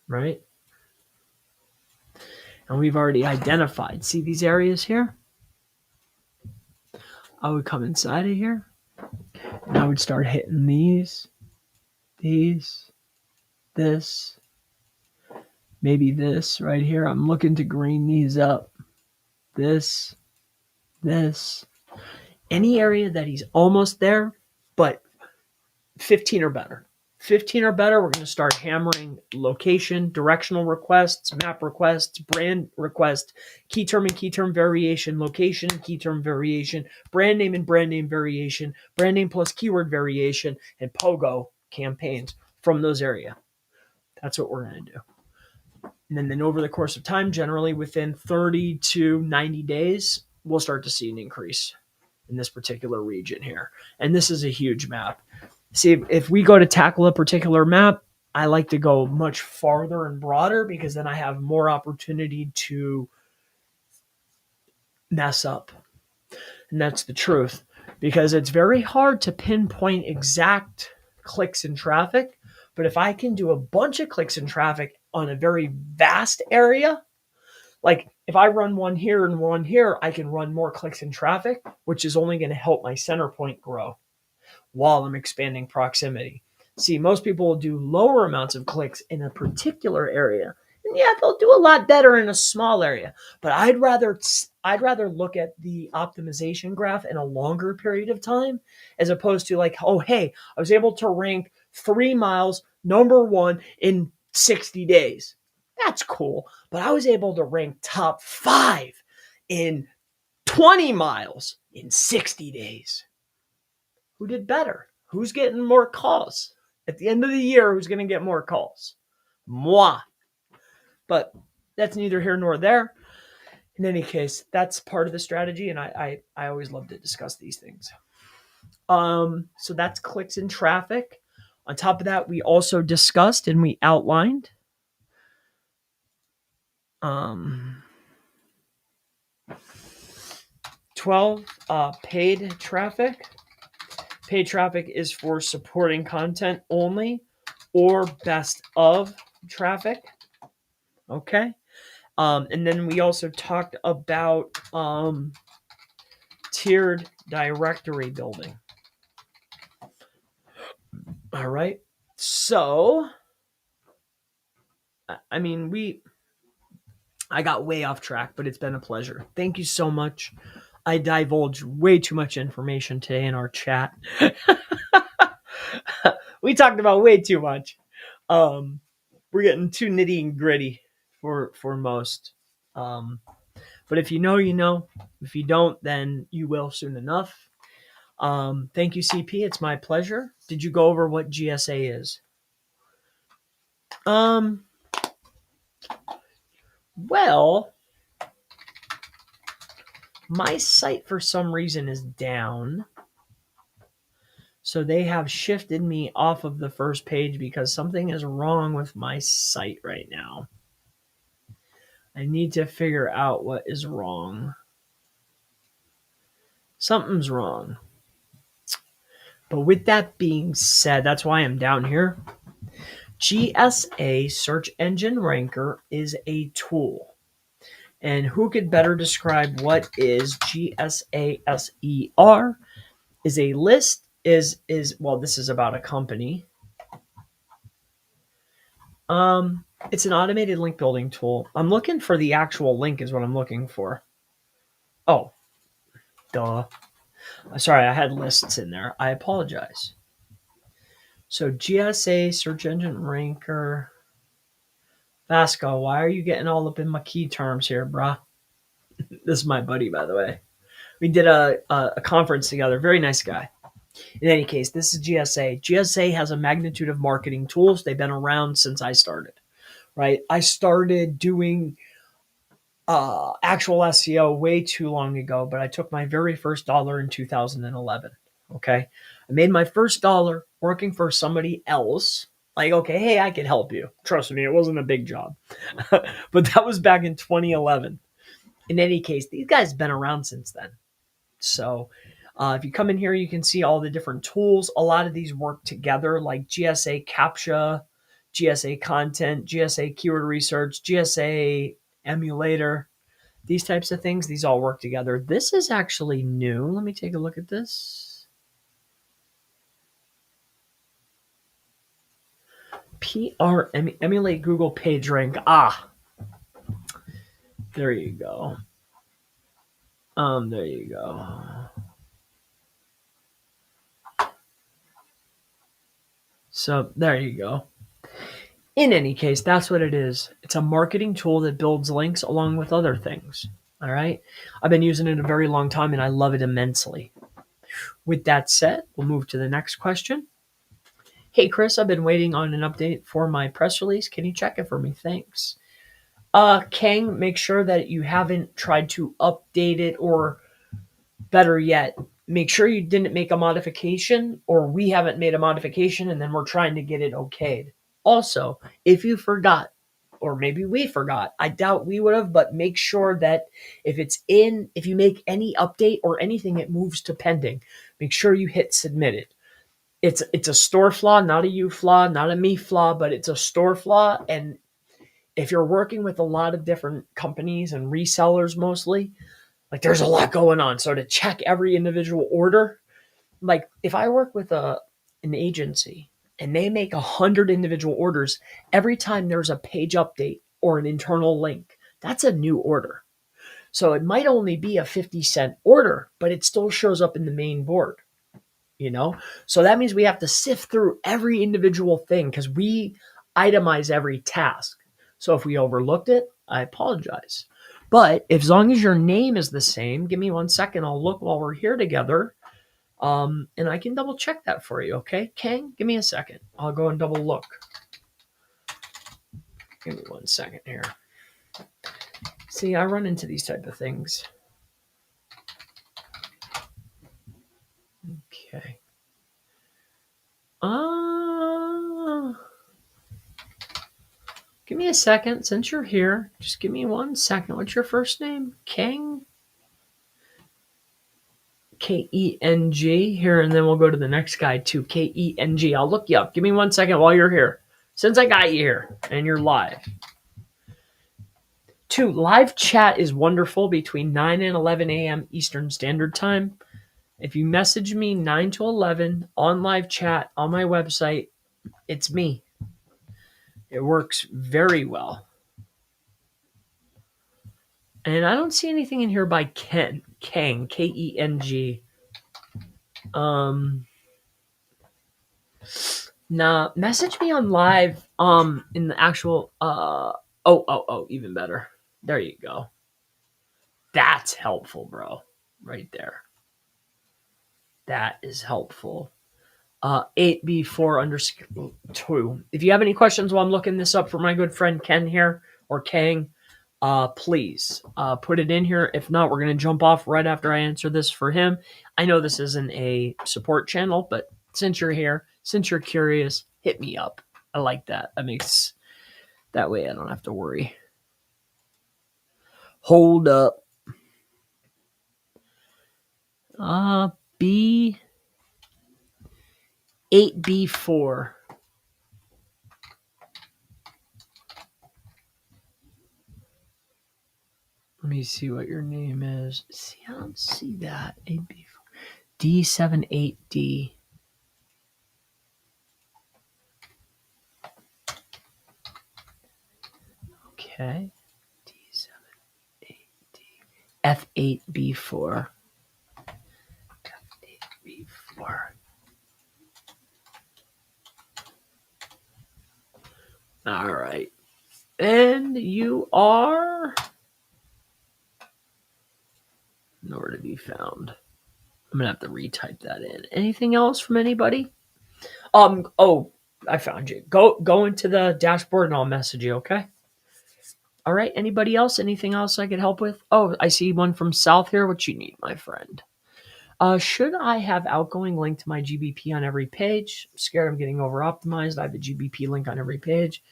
Right? And we've already identified. See these areas here? I would come inside of here and I would start hitting these, this, maybe this right here. I'm looking to green these up. This. Any area that he's almost there, but 15 or better. 15 or better, we're going to start hammering location, directional requests, map requests, brand request, key term and key term variation, location, key term variation, brand name and brand name variation, brand name plus keyword variation, and POGO campaigns from those areas. That's what we're going to do. And then over the course of time, generally within 30 to 90 days, we'll start to see an increase in this particular region here. And this is a huge map. See, if we go to tackle a particular map, I like to go much farther and broader because then I have more opportunity to mess up. And that's the truth, because it's very hard to pinpoint exact clicks and traffic. But if I can do a bunch of clicks and traffic on a very vast area, like if I run one here and one here, I can run more clicks and traffic, which is only going to help my center point grow while I'm expanding proximity. See, most people will do lower amounts of clicks in a particular area. And yeah, they'll do a lot better in a small area. But I'd rather look at the optimization graph in a longer period of time as opposed to like, oh, hey, I was able to rank 3 miles number 1 in 60 days. That's cool. But I was able to rank top 5 in 20 miles in 60 days. Who did better? Who's getting more calls? At the end of the year, who's going to get more calls? Moi. But that's neither here nor there. In any case, that's part of the strategy, and I always love to discuss these things. So that's clicks and traffic. On top of that, we also discussed and we outlined 12 paid traffic. Paid traffic is for supporting content only or best of traffic. Okay. And then we also talked about tiered directory building. All right. So, I mean, I got way off track, but it's been a pleasure. Thank you so much. I divulged way too much information today in our chat. We talked about way too much. We're getting too nitty and gritty for most. But if you know, you know. If you don't, then you will soon enough. Thank you, CP. It's my pleasure. Did you go over what GSA is? Well, my site for some reason is down. So they have shifted me off of the first page because something is wrong with my site right now. I need to figure out what is wrong. Something's wrong. But with that being said, that's why I'm down here. GSA, Search Engine Ranker, is a tool. And who could better describe what is GSA SER? Is a list, well, this is about a company. It's an automated link building tool. I'm looking for the actual link is what I'm looking for. Oh, duh. Sorry, I had lists in there. I apologize. So GSA, Search Engine Ranker. Vasco, why are you getting all up in my key terms here, bruh? This is my buddy, by the way. We did a conference together. Very nice guy. In any case, this is GSA. GSA has a magnitude of marketing tools. They've been around since I started, right? I started doing actual SEO way too long ago, but I took my very first dollar in 2011. Okay. I made my first dollar working for somebody else. Like, okay, hey, I can help you. Trust me, it wasn't a big job. But that was back in 2011. In any case, these guys have been around since then. So if you come in here, you can see all the different tools. A lot of these work together, like GSA CAPTCHA, GSA Content, GSA Keyword Research, GSA Emulator, these types of things. These all work together. This is actually new. Let me take a look at this. Emulate Google PageRank. There you go. There you go. So there you go. In any case, that's what it is. It's a marketing tool that builds links along with other things. All right. I've been using it a very long time and I love it immensely. With that said, we'll move to the next question. Hey, Chris, I've been waiting on an update for my press release. Can you check it for me? Thanks. Kang, make sure that you haven't tried to update it, or better yet, make sure you didn't make a modification, or we haven't made a modification and then we're trying to get it okayed. Also, if you forgot, or maybe we forgot, I doubt we would have, but make sure that if you make any update or anything, it moves to pending. Make sure you hit submitted. It's a store flaw, not a you flaw, not a me flaw, but it's a store flaw. And if you're working with a lot of different companies and resellers mostly, like there's a lot going on. So to check every individual order, like if I work with an agency and they make 100 individual orders every time there's a page update or an internal link. That's a new order. So it might only be a 50-cent order, but it still shows up in the main board, So that means we have to sift through every individual thing because we itemize every task. So if we overlooked it, I apologize. But as long as your name is the same, give me 1 second. I'll look while we're here together. And I can double check that for you. Okay, Kang, give me a second. I'll go and double look. Give me 1 second here. See, I run into these type of things. Okay. Give me a second since you're here. Just give me 1 second. What's your first name? Kang? K-E-N-G here, and then we'll go to the next guy too. K-E-N-G. I'll look you up. Give me 1 second while you're here. Since I got you here and you're live. 2, live chat is wonderful between 9 and 11 a.m. Eastern Standard Time. If you message me 9 to 11 on live chat on my website, it's me. It works very well. And I don't see anything in here by Kang, K-E-N-G. Nah, message me on live in the actual even better. There you go. That's helpful, bro. Right there. That is helpful. 8B4_2. If you have any questions while I'm looking this up for my good friend Ken here, or Kang, please put it in here. If not, we're going to jump off right after I answer this for him. I know this isn't a support channel, but since you're here, since you're curious, hit me up. I like that. That way I don't have to worry. Hold up. B8B4. Let me see what your name is. See, I don't see that. 8B4. D78D. Okay. D78D. F8B4. F8B4. All right. And you are nowhere to be found. I'm going to have to retype that in. Anything else from anybody? I found you. Go into the dashboard and I'll message you, okay? All right. Anybody else? Anything else I could help with? Oh, I see one from South here. What you need, my friend? Should I have outgoing link to my GBP on every page? I'm scared I'm getting over optimized. I have a GBP link on every page.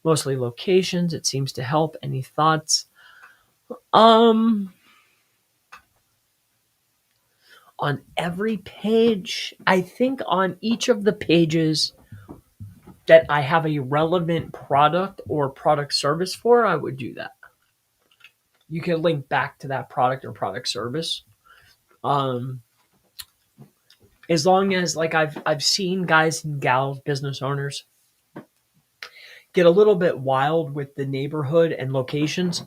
Mostly locations. It seems to help. Any thoughts? On every page, I think on each of the pages that I have a relevant product or product service for, I would do that. You can link back to that product or product service. As long as, like, I've seen guys and gals, business owners, get a little bit wild with the neighborhood and locations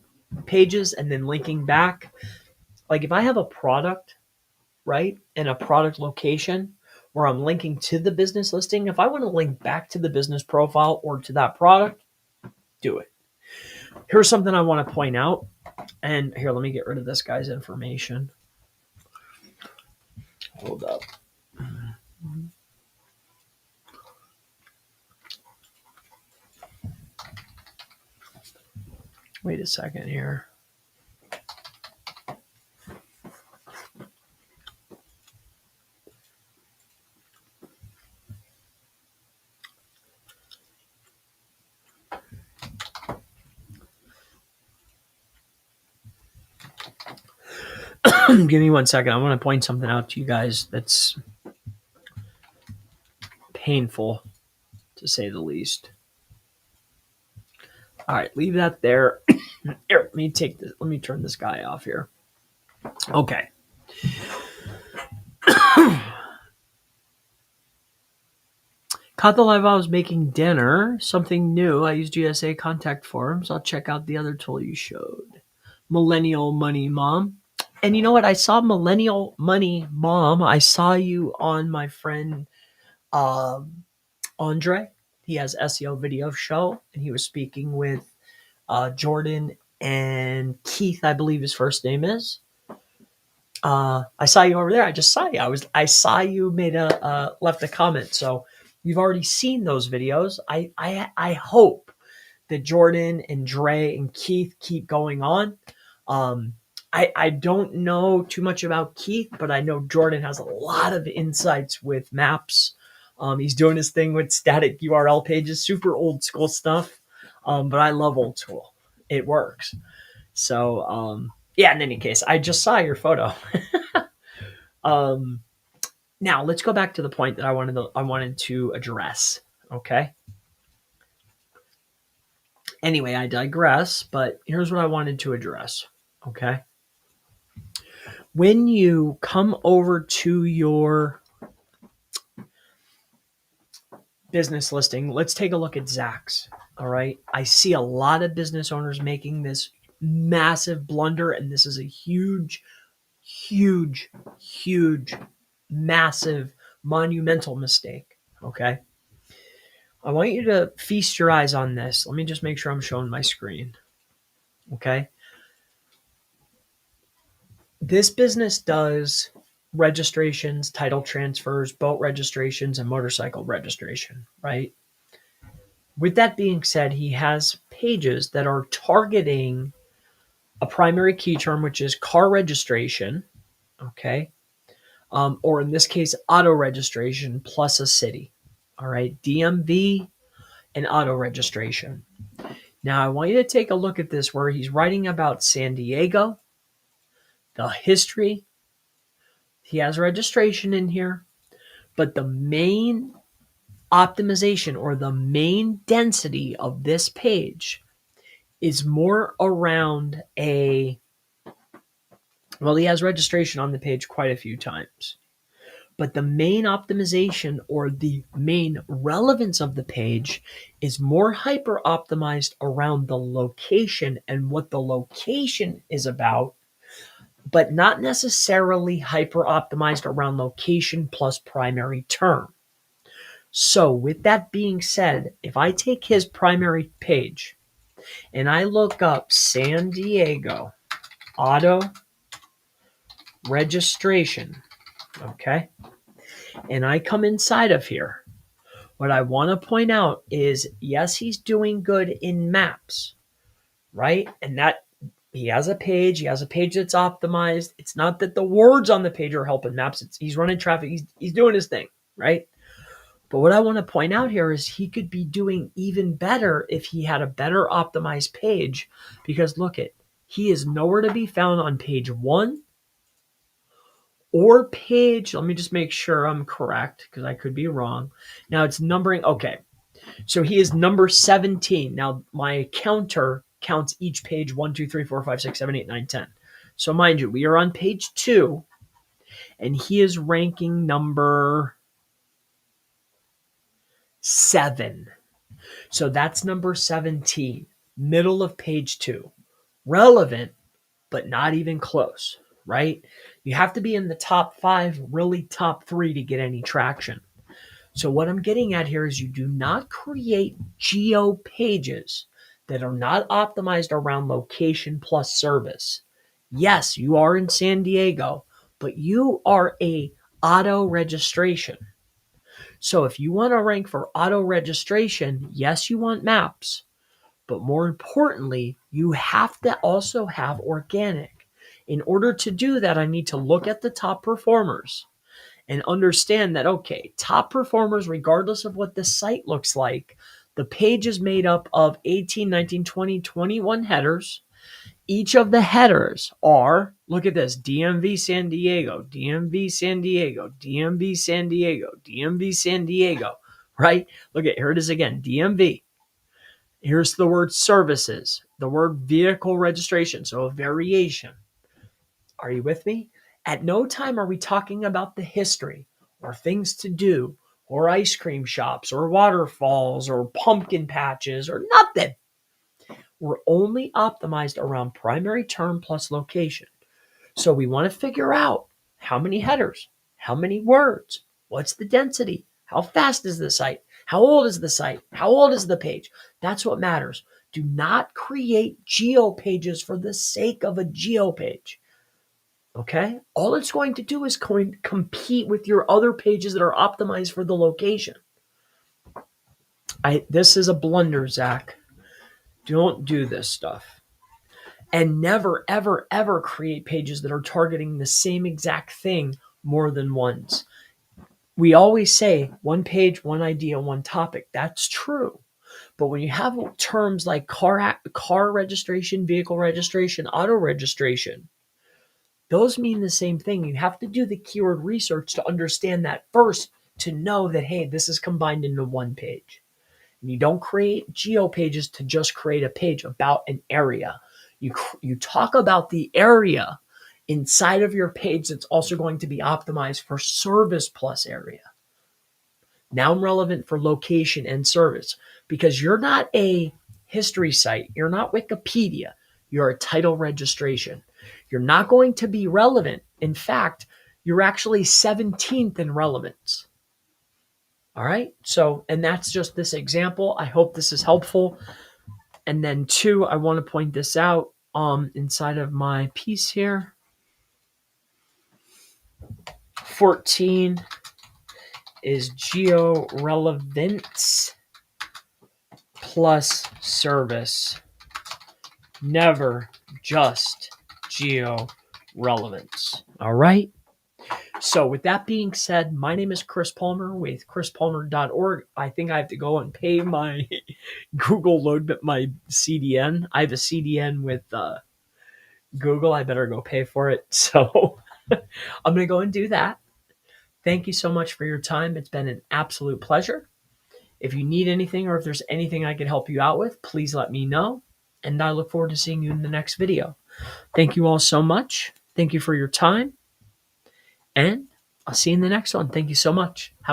pages and then linking back. Like if I have a product, right, and a product location where I'm linking to the business listing, if I want to link back to the business profile or to that product, do it. Here's something I want to point out. And here, let me get rid of this guy's information. Hold up. Wait a second here. Give me 1 second. I want to point something out to you guys that's painful, to say the least. All right, leave that there. Here, let me take this. Let me turn this guy off here. Okay. Caught the live while I was making dinner. Something new. I use GSA contact forms. I'll check out the other tool you showed. Millennial Money Mom. And you know what? I saw Millennial Money Mom. I saw you on my friend Andre. He has SEO video show, and he was speaking with Jordan and Keith, I believe his first name is. I saw you over there. I just saw you. I saw you made left a comment. So you've already seen those videos. I hope that Jordan and Dre and Keith keep going on. I don't know too much about Keith, but I know Jordan has a lot of insights with maps. He's doing his thing with static URL pages, super old school stuff. But I love old school. It works. So, yeah, in any case, I just saw your photo. Now let's go back to the point that I wanted to address. Okay. Anyway, I digress, but here's what I wanted to address. Okay. When you come over to your business listing, let's take a look at Zach's. All right. I see a lot of business owners making this massive blunder, and this is a huge, massive, monumental mistake. Okay. I want you to feast your eyes on this. Let me just make sure I'm showing my screen. Okay. This business does registrations, title transfers, boat registrations, and motorcycle registration, right? With that being said, he has pages that are targeting a primary key term, which is car registration, okay? Or in this case, auto registration plus a city, all right? DMV and auto registration. Now, I want you to take a look at this where he's writing about San Diego, the history. He has registration in here, but the main optimization or the main density of this page is more around he has registration on the page quite a few times. But the main optimization or the main relevance of the page is more hyper optimized around the location and what the location is about, but not necessarily hyper optimized around location plus primary term. So with that being said, if I take his primary page and I look up San Diego auto registration, okay, and I come inside of here, what I want to point out is, yes, he's doing good in maps, right? And that he has a page that's optimized. It's not that the words on the page are helping maps. He's running traffic. He's doing his thing, right? But what I want to point out here is he could be doing even better if he had a better optimized page, because look he is nowhere to be found on page 1 or page, let me just make sure I'm correct because I could be wrong. Now it's numbering. Okay. So he is number 17. Now my counter counts each page 1, 2, 3, 4, 5, 6, 7, 8, 9, 10. So mind you, we are on page 2 and he is ranking number 7. So that's number 17, middle of page 2. Relevant, but not even close, right? You have to be in the top 5, really top 3 to get any traction. So what I'm getting at here is you do not create geo pages that are not optimized around location plus service. Yes, you are in San Diego, but you are a auto registration. So if you want to rank for auto registration, yes, you want maps, but more importantly, you have to also have organic. In order to do that, I need to look at the top performers and understand that, okay, top performers, regardless of what the site looks like, the page is made up of 18, 19, 20, 21 headers. Each of the headers are, look at this, DMV San Diego, DMV San Diego, DMV San Diego, DMV San Diego, right? Look at, here it is again, DMV. Here's the word services, the word vehicle registration, so a variation. Are you with me? At no time are we talking about the history or things to do or ice cream shops or waterfalls or pumpkin patches or nothing. We're only optimized around primary term plus location. So we want to figure out how many headers, how many words, what's the density, how fast is the site, how old is the site, how old is the page. That's what matters. Do not create geo pages for the sake of a geo page. Okay? All it's going to do is going to compete with your other pages that are optimized for the location. This is a blunder, Zach. Don't do this stuff. And never, ever, ever create pages that are targeting the same exact thing more than once. We always say one page, one idea, one topic. That's true. But when you have terms like car registration, vehicle registration, auto registration, those mean the same thing. You have to do the keyword research to understand that first, to know that, hey, this is combined into one page. And you don't create geo pages to just create a page about an area. You talk about the area inside of your page that's also going to be optimized for service plus area. Now I'm relevant for location and service, because you're not a history site. You're not Wikipedia. You're a title registration. You're not going to be relevant. In fact, you're actually 17th in relevance. All right. So, and that's just this example. I hope this is helpful. And then 2, I want to point this out inside of my piece here. 14 is geo-relevance plus service, never just geo-relevance. All right? So with that being said, my name is Chris Palmer with chrispalmer.org. I think I have to go and pay my Google my CDN. I have a CDN with Google. I better go pay for it. So I'm going to go and do that. Thank you so much for your time. It's been an absolute pleasure. If you need anything, or if there's anything I can help you out with, please let me know. And I look forward to seeing you in the next video. Thank you all so much. Thank you for your time. And I'll see you in the next one. Thank you so much. Have